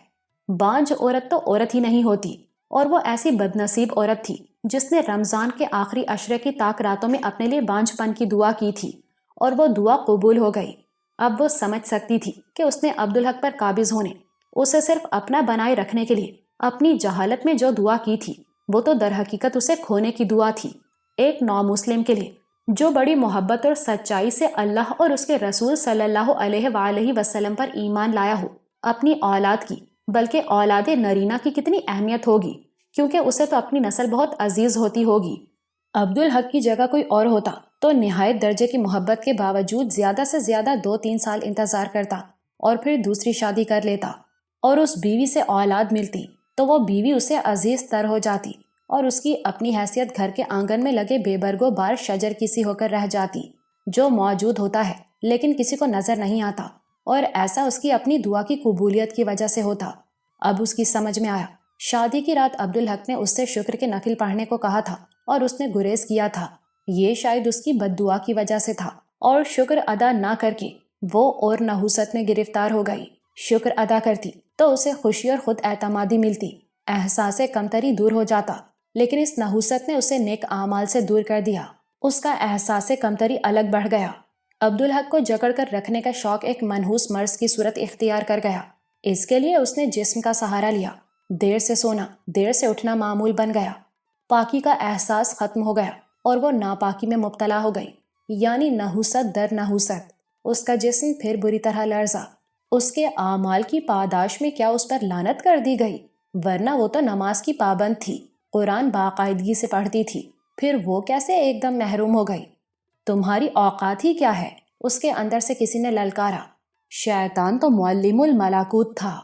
بانجھ عورت تو عورت ہی نہیں ہوتی، اور وہ ایسی بد نصیب عورت تھی جس نے رمضان کے آخری عشرے کی تاک راتوں میں اپنے لیے بانجھ پن کی دعا کی تھی، اور وہ دعا قبول ہو گئی۔ اب وہ سمجھ سکتی تھی کہ اس نے عبدالحق پر قابض ہونے، اسے صرف اپنا بنائے رکھنے کے لیے اپنی جہالت میں جو دعا کی تھی، وہ تو در حقیقت اسے کھونے کی دعا تھی۔ ایک نامسلم کے لیے جو بڑی محبت اور سچائی سے اللہ اور اس کے رسول صلی اللہ علیہ وآلہ وسلم پر ایمان لایا ہو، اپنی اولاد کی، بلکہ اولاد نرینہ کی کتنی اہمیت ہوگی، کیونکہ اسے تو اپنی نسل بہت عزیز ہوتی ہوگی۔ عبدالحق کی جگہ کوئی اور ہوتا تو نہایت درجے کی محبت کے باوجود زیادہ سے زیادہ 2-3 سال انتظار کرتا، اور پھر دوسری شادی کر لیتا، اور اس بیوی سے اولاد ملتی تو وہ بیوی اسے عزیز تر ہو جاتی، اور اس کی اپنی حیثیت گھر کے آنگن میں لگے بے برگو بار شجر کی سی ہو کر رہ جاتی، جو موجود ہوتا ہے لیکن کسی کو نظر نہیں آتا، اور ایسا اس کی اپنی دعا کی قبولیت کی وجہ سے ہوتا۔ اب اس کی سمجھ میں آیا، شادی کی رات عبدالحق نے اس سے شکر کے نفل پڑھنے کو کہا تھا، اور اس نے گریز کیا تھا۔ یہ شاید اس کی بد دعا کی وجہ سے تھا، اور شکر ادا نہ کر کے وہ اور نحوست میں گرفتار ہو گئی۔ شکر ادا کرتی تو اسے خوشی اور خود اعتمادی ملتی، احساس کمتری دور ہو جاتا، لیکن اس نحوست نے اسے نیک اعمال سے دور کر دیا۔ اس کا احساس کمتری الگ بڑھ گیا۔ عبدالحق کو جکڑ کر رکھنے کا شوق ایک منحوس مرض کی صورت اختیار کر گیا۔ اس کے لیے اس نے جسم کا سہارا لیا۔ دیر سے سونا، دیر سے اٹھنا معمول بن گیا۔ پاکی کا احساس ختم ہو گیا، اور وہ ناپاکی میں مبتلا ہو گئی، یعنی نحوست در نحوست۔ اس کا جسم پھر بری طرح لرزا۔ اس کے اعمال کی پاداش میں کیا اس پر لعنت کر دی گئی؟ ورنہ وہ تو نماز کی پابند تھی، قرآن باقاعدگی سے پڑھتی تھی، پھر وہ کیسے ایک دم محروم ہو گئی؟ تمہاری اوقات ہی کیا ہے؟ اس کے اندر سے کسی نے للکارا۔ شیطان تو معلم الملکوت تھا،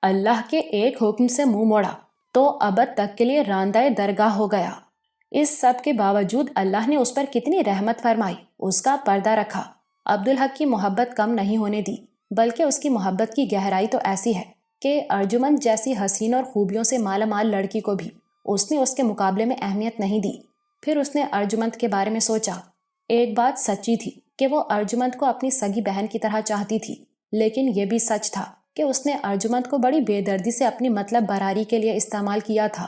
اللہ کے ایک حکم سے منہ موڑا تو ابد تک کے لیے راندہ درگاہ ہو گیا۔ اس سب کے باوجود اللہ نے اس پر کتنی رحمت فرمائی، اس کا پردہ رکھا، عبدالحق کی محبت کم نہیں ہونے دی، بلکہ اس کی محبت کی گہرائی تو ایسی ہے کہ ارجمند جیسی حسین اور خوبیوں سے مالا مال لڑکی کو بھی اس نے اس کے مقابلے میں اہمیت نہیں دی۔ پھر اس نے ارجمند کے بارے میں سوچا۔ ایک بات سچی تھی کہ وہ ارجمند کو اپنی سگی بہن کی طرح چاہتی تھی، لیکن یہ بھی سچ تھا کہ اس نے ارجمند کو بڑی بے دردی سے اپنی مطلب براری کے لیے استعمال کیا تھا۔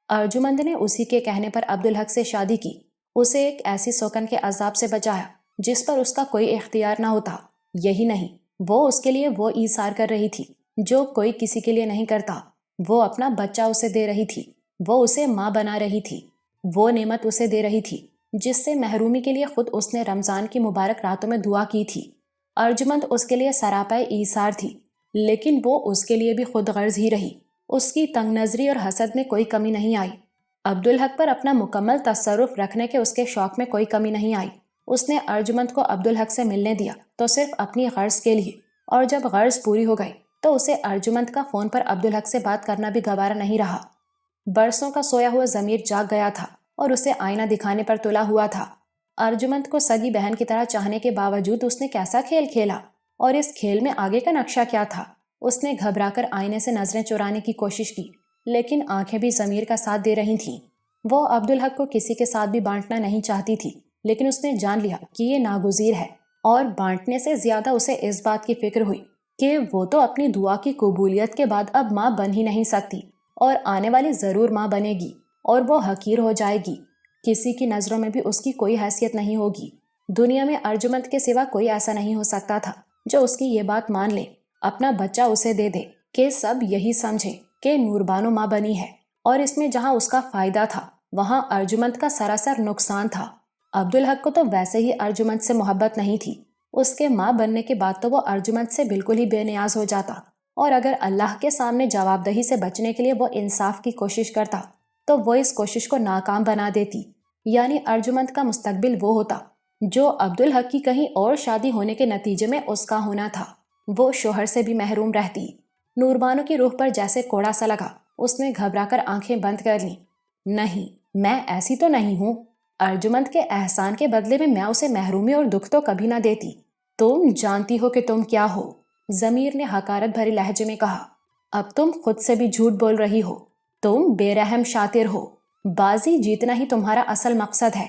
ارجمند نے اسی کے کہنے پر عبدالحق سے شادی کی، اسے ایک ایسی سوکن کے عذاب سے بچایا جس پر اس کا کوئی اختیار نہ ہوتا۔ یہی نہیں، وہ اس کے لیے وہ ایثار کر رہی تھی جو کوئی کسی کے لیے نہیں کرتا۔ وہ اپنا بچہ اسے دے رہی تھی، وہ اسے ماں بنا رہی تھی، وہ نعمت اسے دے رہی تھی جس سے محرومی کے لیے خود اس نے رمضان کی مبارک راتوں میں دعا کی تھی۔ ارجمند اس کے لیے سراپا ایثار تھی، لیکن وہ اس کے لیے بھی خود غرض ہی رہی۔ اس کی تنگ نظری اور حسد میں کوئی کمی نہیں آئی۔ عبدالحق پر اپنا مکمل تصرف رکھنے کے اس کے شوق میں کوئی کمی نہیں آئی۔ اس نے ارجمند کو عبدالحق سے ملنے دیا تو صرف اپنی غرض کے لیے، اور جب غرض پوری ہو گئی تو اسے ارجمند کا فون پر عبدالحق سے بات کرنا بھی گوارا نہیں رہا۔ برسوں کا سویا ہوا ضمیر جاگ گیا تھا اور اسے آئینہ دکھانے پر تلا ہوا تھا۔ ارجمند کو سگی بہن کی طرح چاہنے کے باوجود اس نے کیسا کھیل کھیلا، اور اس کھیل میں آگے کا نقشہ کیا تھا؟ اس نے گھبرا کر آئینے سے نظریں چرانے کی کوشش کی، لیکن آنکھیں بھی ضمیر کا ساتھ دے رہی تھیں۔ وہ عبدالحق کو کسی کے ساتھ بھی بانٹنا نہیں چاہتی تھی، لیکن اس نے جان لیا کہ یہ ناگزیر ہے، اور بانٹنے سے زیادہ اسے اس بات کی فکر ہوئی کہ وہ تو اپنی دعا کی قبولیت کے بعد اب ماں بن ہی نہیں سکتی، اور آنے والی ضرور ماں بنے گی، اور وہ حقیر ہو جائے گی۔ کسی کی نظروں میں بھی اس کی کوئی حیثیت نہیں ہوگی۔ دنیا میں ارجمند کے سوا کوئی ایسا نہیں ہو سکتا تھا جو اس کی یہ بات مان لے، اپنا بچہ اسے دے دے، کہ سب یہی سمجھے کہ نوربانو ماں بنی ہے، اور اس میں جہاں اس کا فائدہ تھا وہاں ارجمند کا سراسر نقصان تھا۔ عبدالحق کو تو ویسے ہی ارجمند سے محبت نہیں تھی، اس کے ماں بننے کے بعد تو وہ ارجمند سے بالکل ہی بے نیاز ہو جاتا، اور اگر اللہ کے سامنے جواب دہی سے بچنے کے لیے وہ انصاف کی کوشش کرتا تو وہ اس کوشش کو ناکام بنا دیتی، یعنی ارجمند کا مستقبل وہ ہوتا جو عبدالحق کی کہیں اور شادی ہونے کے نتیجے میں اس کا ہونا تھا۔ وہ شوہر سے بھی محروم رہتی۔ نوربانو کی روح پر جیسے کوڑا سا لگا، اس نے گھبرا کر آنکھیں بند کر لیں۔ نہیں، میں ایسی تو نہیں ہوں۔ ارجمند کے احسان کے بدلے میں اسے محرومی اور دکھ تو کبھی نہ دیتی۔ تم جانتی ہو کہ تم کیا ہو، ضمیر نے حقارت بھرے لہجے میں کہا۔ اب تم خود سے بھی جھوٹ بول رہی ہو، تم بے رحم شاطر ہو، بازی جیتنا ہی تمہارا اصل مقصد ہے۔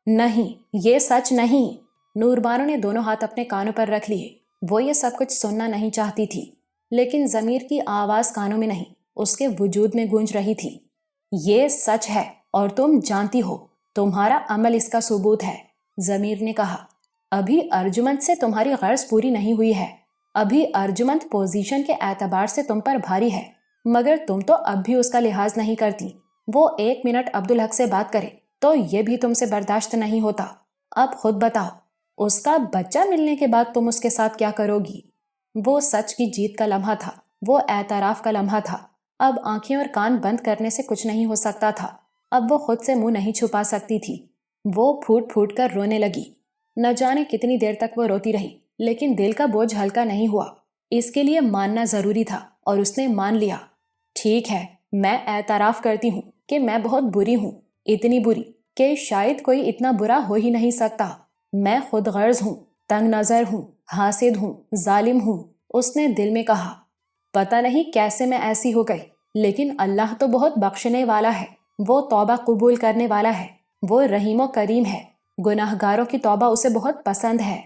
نہیں، یہ سچ نہیں۔ نوربانو نے دونوں ہاتھ اپنے کانوں پر رکھ لیے۔ وہ یہ سب کچھ سننا نہیں چاہتی تھی، لیکن ضمیر کی آواز کانوں میں نہیں، اس کے وجود میں گونج رہی تھی۔ یہ سچ ہے، اور تم جانتی ہو، تمہارا عمل اس کا ثبوت ہے، ضمیر نے کہا۔ ابھی ارجمند سے تمہاری غرض پوری نہیں ہوئی ہے، ابھی ارجمند پوزیشن کے اعتبار سے تم پر بھاری ہے، مگر تم تو اب بھی اس کا لحاظ نہیں کرتی۔ وہ 1 منٹ عبدالحق سے بات کرے تو یہ بھی تم سے برداشت نہیں ہوتا۔ اب خود بتاؤ، اس کا بچہ ملنے کے بعد تم اس کے ساتھ کیا کرو گی؟ وہ سچ کی جیت کا لمحہ تھا، وہ اعتراف کا لمحہ تھا۔ اب آنکھیں اور کان بند کرنے سے کچھ نہیں ہو سکتا تھا، اب وہ خود سے منہ نہیں چھپا سکتی تھی۔ وہ پھوٹ پھوٹ کر رونے لگی۔ نہ جانے کتنی دیر تک وہ روتی رہی، لیکن دل کا بوجھ ہلکا نہیں ہوا۔ اس کے لیے ماننا ضروری تھا، اور اس نے مان لیا۔ ٹھیک ہے، میں اعتراف کرتی ہوں کہ میں بہت بری ہوں، اتنی بری کہ شاید کوئی اتنا برا ہو ہی نہیں سکتا۔ میں خود غرض ہوں، تنگ نظر ہوں، حاسد ہوں، ظالم ہوں، اس نے دل میں کہا۔ پتہ نہیں کیسے میں ایسی ہو گئی، لیکن اللہ تو بہت بخشنے والا ہے، وہ توبہ قبول کرنے والا ہے، وہ رحیم و کریم ہے، گناہگاروں کی توبہ اسے بہت پسند ہے۔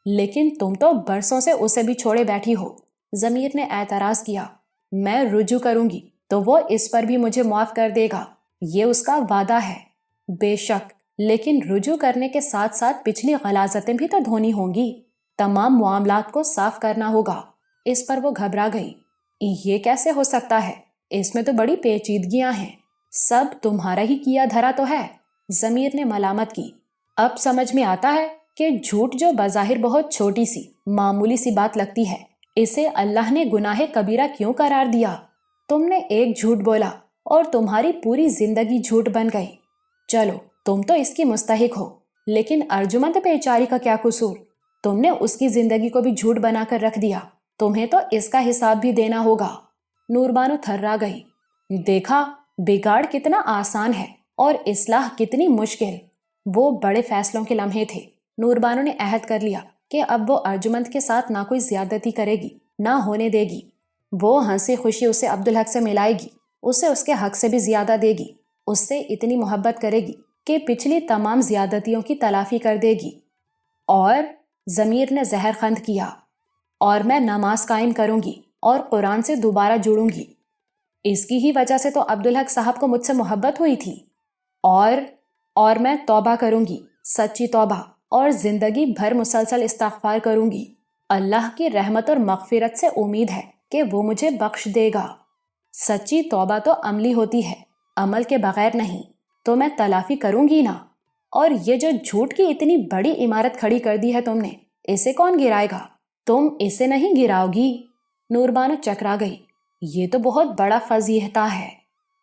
لیکن تم تو برسوں سے اسے بھی چھوڑے بیٹھی ہو، ضمیر نے اعتراض کیا۔ میں رجوع کروں گی تو وہ اس پر بھی مجھے معاف کر دے گا، یہ اس کا وعدہ ہے۔ بے شک، لیکن رجوع کرنے کے ساتھ ساتھ پچھلی غلاظتیں بھی تو دھونی ہوں گی، تمام معاملات کو صاف کرنا ہوگا۔ اس پر وہ گھبرا گئی۔ یہ کیسے ہو سکتا ہے؟ اس میں تو بڑی پیچیدگیاں ہیں، سب تمہارا ہی کیا دھرا تو ہے، ضمیر نے ملامت کی۔ اب سمجھ میں آتا ہے کہ جھوٹ جو بظاہر بہت چھوٹی سی معمولی سی بات لگتی ہے، اسے اللہ نے گناہ کبیرہ کیوں قرار دیا؟ تم نے ایک جھوٹ بولا اور تمہاری پوری زندگی جھوٹ بن گئی۔ چلو، تم تو اس کی مستحق ہو، لیکن ارجمند بیچاری کا کیا قصور؟ تم نے اس کی زندگی کو بھی جھوٹ بنا کر رکھ دیا، تمہیں تو اس کا حساب بھی دینا ہوگا۔ نوربانو تھرا گئی۔ دیکھا، بگاڑ کتنا آسان ہے اور اصلاح کتنی مشکل۔ وہ بڑے فیصلوں کے لمحے تھے۔ نوربانو نے عہد کر لیا کہ اب وہ ارجمند کے ساتھ نہ کوئی زیادتی کرے گی، نہ ہونے دے گی۔ وہ ہنسی خوشی اسے عبدالحق سے ملائے گی، اسے اس کے حق سے بھی زیادہ دے گی، اس سے اتنی محبت کرے گی کہ پچھلی تمام زیادتیوں کی تلافی کر دے گی۔ اور ضمیر نے زہر خند کیا، اور میں نماز قائم کروں گی اور قرآن سے دوبارہ جڑوں گی۔ اس کی ہی وجہ سے تو عبدالحق صاحب کو مجھ سے محبت ہوئی تھی۔ اور میں توبہ کروں گی، سچی توبہ، اور زندگی بھر مسلسل استغفار کروں گی۔ اللہ کی رحمت اور مغفرت سے امید ہے کہ وہ مجھے بخش دے گا۔ سچی توبہ تو عملی ہوتی ہے، عمل کے بغیر نہیں، تو میں تلافی کروں گی نا۔ اور یہ جو جھوٹ کی اتنی بڑی عمارت کھڑی کر دی ہے تم نے، اسے کون گرائے گا؟ تم اسے نہیں گراؤ گی؟ نور بانو چکرا گئی۔ یہ تو بہت بڑا فضیحتہ ہے،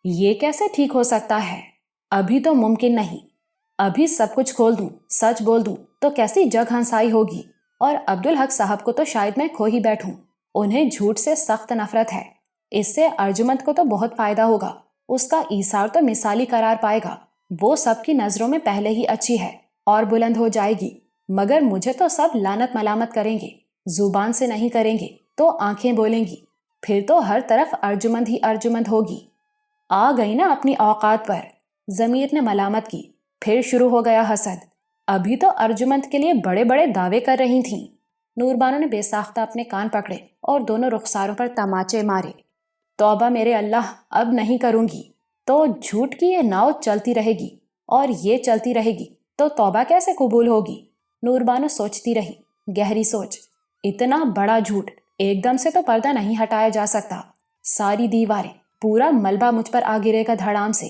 یہ کیسے ٹھیک ہو سکتا ہے؟ ابھی تو ممکن نہیں۔ ابھی سب کچھ کھول دوں، سچ بول دوں تو کیسی جگ ہنسائی ہوگی، اور عبدالحق صاحب کو تو شاید میں کھو ہی بیٹھوں۔ انہیں جھوٹ سے سخت نفرت ہے۔ اس سے ارجمند کو تو بہت فائدہ ہوگا، اس کا ایثار تو مثالی قرار پائے گا، وہ سب کی نظروں میں پہلے ہی اچھی ہے اور بلند ہو جائے گی، مگر مجھے تو سب لعنت ملامت کریں گے، زبان سے نہیں کریں گے تو آنکھیں بولیں گی، پھر تو ہر طرف ارجمند ہی ارجمند ہوگی۔ آ گئی نا اپنی اوقات پر، ضمیر نے ملامت کی۔ پھر شروع ہو گیا حسد۔ ابھی تو ارجمند کے لیے بڑے بڑے دعوے کر رہی تھیں۔ نور بانو نے بے ساختہ اپنے کان پکڑے اور دونوں رخساروں پر تماچے مارے۔ توبہ میرے اللہ، اب نہیں کروں گی۔ تو جھوٹ کی یہ ناؤ چلتی رہے گی، اور یہ چلتی رہے گی تو توبہ کیسے قبول ہوگی؟ نور بانو سوچتی رہی، گہری سوچ۔ اتنا بڑا جھوٹ ایک دم سے تو پردہ نہیں ہٹایا جا سکتا۔ ساری دیواریں، پورا ملبہ مجھ پر آ گرے گا دھڑام سے،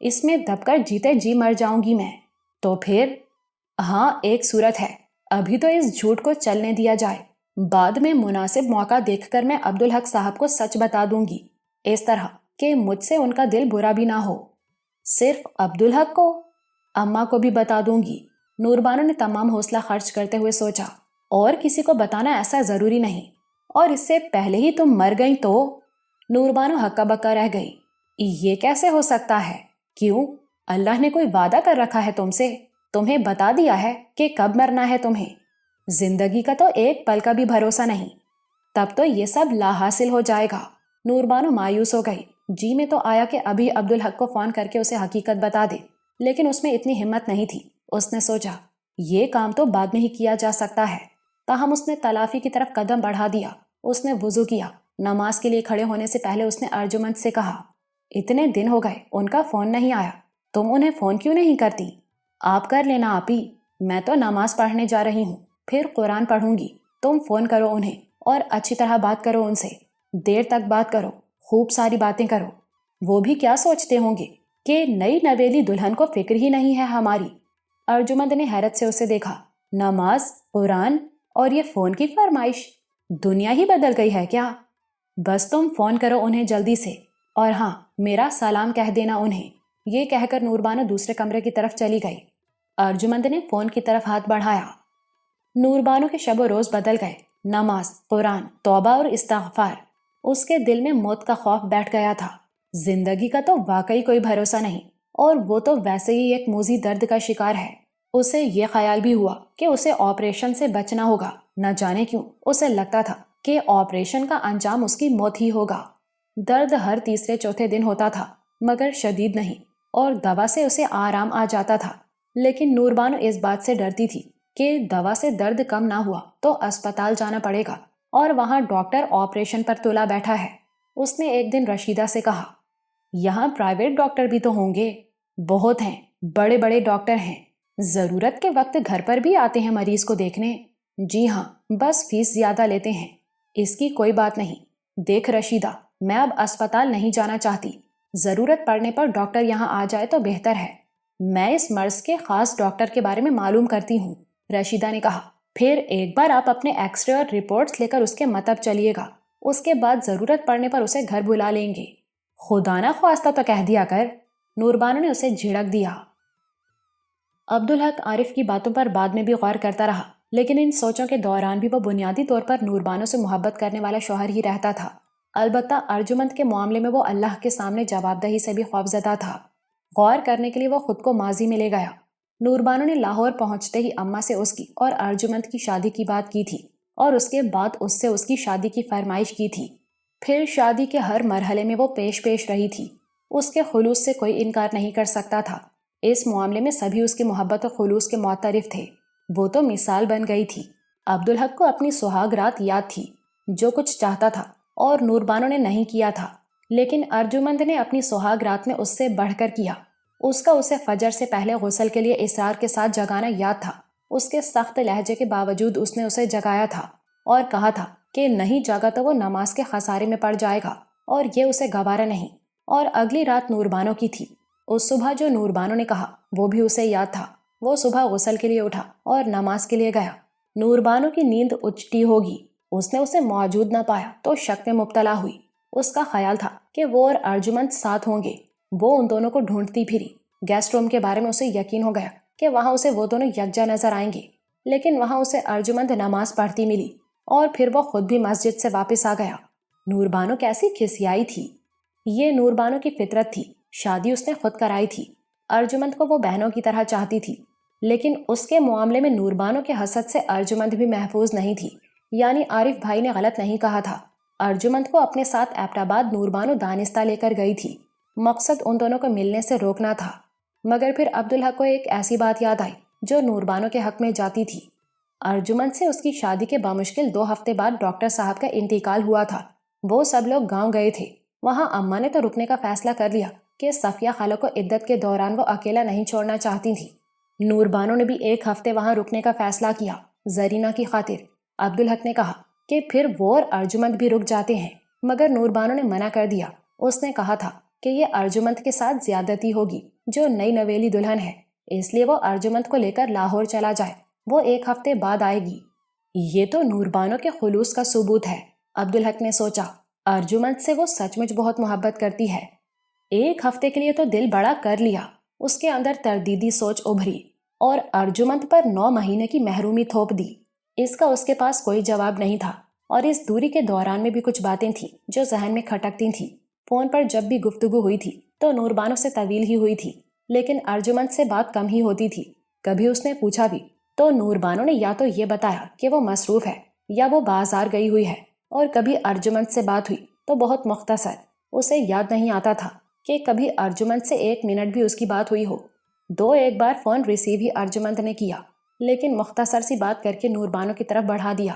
اس میں دب کر جیتے جی مر جاؤں گی میں۔ تو پھر ہاں، ایک صورت ہے، ابھی تو اس جھوٹ کو چلنے دیا جائے، بعد میں مناسب موقع دیکھ کر میں عبدالحق صاحب کو سچ بتا دوں گی، اس طرح کہ مجھ سے ان کا دل برا بھی نہ ہو۔ صرف عبدالحق کو؟ اماں کو بھی بتا دوں گی۔ نور بانو نے تمام حوصلہ خرچ کرتے ہوئے سوچا، اور کسی کو بتانا ایسا ضروری نہیں، اور اس سے پہلے ہی تم مر گئی تو؟ نور بانو ہکا بکا رہ گئی۔ یہ کیسے ہو سکتا ہے؟ کیوں؟ اللہ نے کوئی وعدہ کر رکھا ہے تم سے؟ تمہیں بتا دیا ہے کہ کب مرنا ہے تمہیں؟ زندگی کا تو ایک پل کا بھی بھروسہ نہیں، تب تو یہ سب لا حاصل ہو جائے گا۔ نور بانو مایوس ہو گئی۔ جی میں تو آیا کہ ابھی عبدالحق کو فون کر کے اسے حقیقت بتا دے، لیکن اس میں اتنی ہمت نہیں تھی۔ اس نے سوچا یہ کام تو بعد میں ہی کیا جا سکتا ہے، تاہم اس نے تلافی کی طرف قدم بڑھا دیا۔ اس نے وضو کیا۔ نماز کے لیے کھڑے ہونے سے پہلے اس نے ارجمند سے کہا، اتنے دن ہو گئے ان کا فون نہیں آیا، تم انہیں فون کیوں نہیں کرتی؟ آپ کر لینا آپی، میں تو نماز پڑھنے جا رہی ہوں، پھر قرآن پڑھوں گی، تم فون کرو انہیں اور اچھی طرح بات کرو ان سے، دیر تک بات کرو، خوب ساری باتیں کرو۔ وہ بھی کیا سوچتے ہوں گے کہ نئی نویلی دلہن کو فکر ہی نہیں ہے ہماری۔ ارجمند نے حیرت سے اسے دیکھا۔ نماز، قرآن اور یہ فون کی فرمائش، دنیا ہی بدل گئی ہے کیا؟ بس تم فون کرو انہیں جلدی سے، اور ہاں، میرا سلام کہہ دینا انہیں۔ یہ کہہ کر نور بانو دوسرے کمرے کی طرف چلی گئی۔ ارجمند نے فون کی طرف ہاتھ بڑھایا۔ نور بانو کے شب و روز بدل گئے۔ نماز، قرآن، توبہ اور استغفار۔ اس کے دل میں موت کا خوف بیٹھ گیا تھا۔ زندگی کا تو واقعی کوئی بھروسہ نہیں، اور وہ تو ویسے ہی ایک موذی درد کا شکار ہے۔ اسے یہ خیال بھی ہوا کہ اسے آپریشن سے بچنا ہوگا۔ نہ جانے کیوں اسے لگتا تھا کہ آپریشن کا انجام اس کی موت ہی ہوگا۔ درد ہر تیسرے چوتھے دن ہوتا تھا، مگر شدید نہیں، اور دوا سے اسے آرام آ جاتا تھا۔ لیکن نور بانو اس بات سے ڈرتی تھی کہ دوا سے درد کم نہ ہوا تو اسپتال جانا پڑے گا، اور وہاں ڈاکٹر آپریشن پر تلا بیٹھا ہے۔ اس نے ایک دن رشیدہ سے کہا، یہاں پرائیویٹ ڈاکٹر بھی تو ہوں گے؟ بہت ہیں، بڑے بڑے ڈاکٹر ہیں، ضرورت کے وقت گھر پر بھی آتے ہیں مریض کو دیکھنے۔ جی ہاں، بس فیس زیادہ لیتے ہیں۔ اس کی کوئی بات نہیں۔ دیکھ رشیدہ، میں اب اسپتال نہیں جانا چاہتی، ضرورت پڑنے پر ڈاکٹر یہاں آ جائے تو بہتر ہے۔ میں اس مرض کے خاص ڈاکٹر کے بارے میں معلوم کرتی ہوں، رشیدہ نے کہا۔ پھر ایک بار آپ اپنے ایکس رے اور رپورٹس لے کر اس کے مطب چلیے گا، اس کے بعد ضرورت پڑنے پر اسے گھر بلا لیں گے۔ خدا نہ خواستہ تو کہہ دیا کر، نور بانو نے اسے جھڑک دیا۔ عبدالحق عارف کی باتوں پر بعد میں بھی غور کرتا رہا، لیکن ان سوچوں کے دوران بھی وہ بنیادی طور پر نور بانو سے محبت کرنے والا شوہر ہی رہتا تھا۔ البتہ ارجمند کے معاملے میں وہ اللہ کے سامنے جواب دہی سے بھی خوفزدہ تھا۔ غور کرنے کے لیے وہ خود کو ماضی میں لے گیا۔ نور بانو نے لاہور پہنچتے ہی اماں سے اس کی اور ارجمند کی شادی کی بات کی تھی، اور اس کے بعد اس سے اس کی شادی کی فرمائش کی تھی۔ پھر شادی کے ہر مرحلے میں وہ پیش رہی تھی۔ اس کے خلوص سے کوئی انکار نہیں کر سکتا تھا۔ اس معاملے میں سبھی اس کی محبت و خلوص کے معترف تھے۔ وہ تو مثال بن گئی تھی۔ عبدالحق کو اپنی سہاگ رات یاد تھی، جو کچھ چاہتا تھا اور نور بانو نے نہیں کیا تھا، لیکن ارجمند نے اپنی سہاگ رات میں اس سے بڑھ کر کیا۔ اس کا اسے فجر سے پہلے غسل کے لیے اصرار کے ساتھ جگانا یاد تھا۔ اس کے سخت لہجے کے باوجود اس نے اسے جگایا تھا اور کہا تھا کہ نہیں جاگا تو وہ نماز کے خسارے میں پڑ جائے گا اور یہ اسے گوارا نہیں۔ اور اگلی رات نوربانو کی تھی۔ اس صبح جو نوربانو نے کہا وہ بھی اسے یاد تھا۔ وہ صبح غسل کے لیے اٹھا اور نماز کے لیے گیا۔ نوربانو کی نیند اچٹی ہوگی۔ اس نے اسے موجود نہ پایا تو شک میں مبتلا ہوئی۔ اس کا خیال تھا کہ وہ اور ارجمند ساتھ ہوں گے۔ وہ ان دونوں کو ڈھونڈتی پھری۔ گیسٹ روم کے بارے میں اسے یقین ہو گیا کہ وہاں اسے وہ دونوں یکجا نظر آئیں گے، لیکن وہاں اسے ارجمند نماز پڑھتی ملی اور پھر وہ خود بھی مسجد سے واپس آ گیا۔ نوربانو کیسی کھسیائی تھی۔ یہ نوربانو کی فطرت تھی۔ شادی اس نے خود کرائی تھی۔ ارجمند کو وہ بہنوں کی طرح چاہتی تھی، لیکن اس کے معاملے میں نوربانو کے حسد سے ارجمند بھی محفوظ نہیں تھی۔ یعنی عارف بھائی نے غلط نہیں کہا تھا۔ ارجمند کو اپنے ساتھ ایبٹ آباد نوربانو دانستہ لے کر گئی تھی۔ مقصد ان دونوں کو ملنے سے روکنا تھا۔ مگر پھر عبدالحق کو ایک ایسی بات یاد آئی جو نوربانو کے حق میں جاتی تھی۔ ارجمند سے اس کی شادی کے بامشکل 2 ہفتے بعد ڈاکٹر صاحب کا انتقال ہوا تھا۔ وہ سب لوگ گاؤں گئے تھے۔ وہاں اماں نے تو رکنے کا فیصلہ کر لیا کہ صفیہ خالہ کو عدت کے دوران وہ اکیلا نہیں چھوڑنا چاہتی تھی۔ نوربانو نے بھی 1 ہفتے وہاں رکنے کا فیصلہ کیا، زرینہ کی خاطر۔ عبدالحق نے کہا کہ پھر وہ اور ارجمند بھی رک جاتے ہیں، مگر نوربانو نے منع کر دیا۔ اس نے کہا تھا کہ یہ ارجمند کے ساتھ زیادتی ہوگی جو نئی نویلی دلہن ہے، اس لیے وہ ارجمند کو لے کر لاہور چلا جائے۔ وہ 1 ہفتے بعد آئے گی۔ یہ تو نوربانو کے خلوص کا ثبوت ہے، عبدالحق نے سوچا۔ ارجمند سے وہ سچ مچ بہت محبت کرتی ہے۔ 1 ہفتے کے لیے تو دل بڑا کر لیا۔ اس کے اندر تردیدی سوچ ابھری اور ارجمند پر 9 مہینے کی محرومی تھوپ دی۔ اس کا اس کے پاس کوئی جواب نہیں تھا، اور اس دوری کے دوران میں بھی کچھ باتیں تھیں جو ذہن میں کھٹکتی تھیں۔ فون پر جب بھی گفتگو ہوئی تھی تو نوربانو سے طویل ہی ہوئی تھی، لیکن ارجمند سے بات کم ہی ہوتی تھی۔ کبھی اس نے پوچھا بھی تو نوربانو نے یا تو یہ بتایا کہ وہ مصروف ہے یا وہ بازار گئی ہوئی ہے، اور کبھی ارجمند سے بات ہوئی تو بہت مختصر۔ اسے یاد نہیں آتا تھا کہ کبھی ارجمند سے 1 منٹ بھی اس کی بات ہوئی ہو۔ 1 بار فون ریسیو ہی ارجمند نے کیا، لیکن مختصر سی بات کر کے نوربانو کی طرف بڑھا دیا،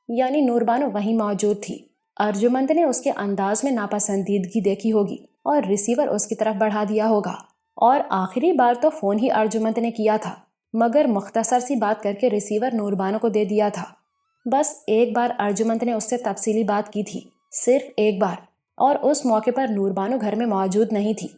یعنی نوربانو وہیں موجود تھی۔ ارجمند نے اس کے انداز میں ناپسندیدگی دیکھی ہوگی اور ریسیور اس کی طرف بڑھا دیا ہوگا۔ اور آخری بار تو فون ہی ارجمند نے کیا تھا، مگر مختصر سی بات کر کے ریسیور نوربانو کو دے دیا تھا۔ بس 1 بار ارجمند نے اس سے تفصیلی بات کی تھی، صرف 1 بار، اور اس موقع پر نوربانو گھر میں موجود نہیں تھی۔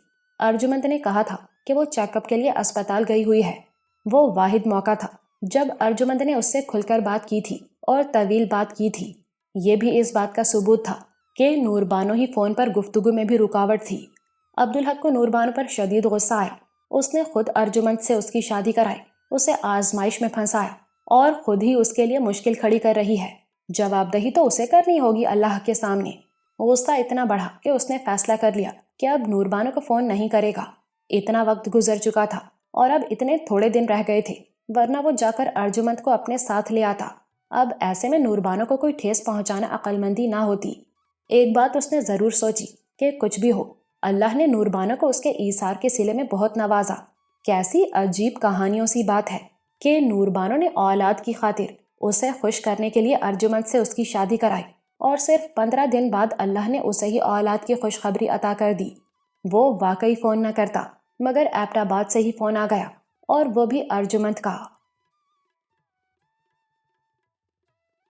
ارجمند نے کہا تھا کہ وہ چیک اپ کے لیے اسپتال گئی ہوئی ہے۔ وہ واحد موقع تھا جب ارجمند نے اس سے کھل کر بات کی تھی اور طویل بات کی تھی۔ یہ بھی اس بات کا ثبوت تھا کہ نوربانو ہی فون پر گفتگو میں بھی رکاوٹ تھی۔ عبدالحق کو نوربانو پر شدید غصہ آیا۔ اس نے خود ارجمند سے اس کی شادی کرائی، اسے آزمائش میں پھنسایا اور خود ہی اس کے لیے مشکل کھڑی کر رہی ہے۔ جواب دہی تو اسے کرنی ہوگی اللہ کے سامنے۔ غصہ اتنا بڑھا کہ اس نے فیصلہ کر لیا کہ اب نوربانو کو فون نہیں کرے گا۔ اتنا وقت گزر چکا تھا اور اب اتنے تھوڑے دن رہ گئے تھے، ورنہ وہ جا کر ارجمند کو اپنے ساتھ لے آتا۔ اب ایسے میں نوربانو کو کوئی ٹھیس پہنچانا عقل مندی نہ ہوتی۔ ایک بات اس نے ضرور سوچی کہ کچھ بھی ہو، اللہ نے نوربانو کو اس کے ایثار کے صلے میں بہت نوازا۔ کیسی عجیب کہانیوں سی بات ہے کہ نوربانو نے اولاد کی خاطر اسے خوش کرنے کے لیے ارجمند سے اس کی شادی کرائی، اور صرف 15 دن بعد اللہ نے اسے ہی اولاد کی خوشخبری عطا کر دی۔ وہ واقعی فون نہ کرتا، مگر ایبٹ آباد سے ہی فون آ گیا، اور وہ بھی ارجمند کا۔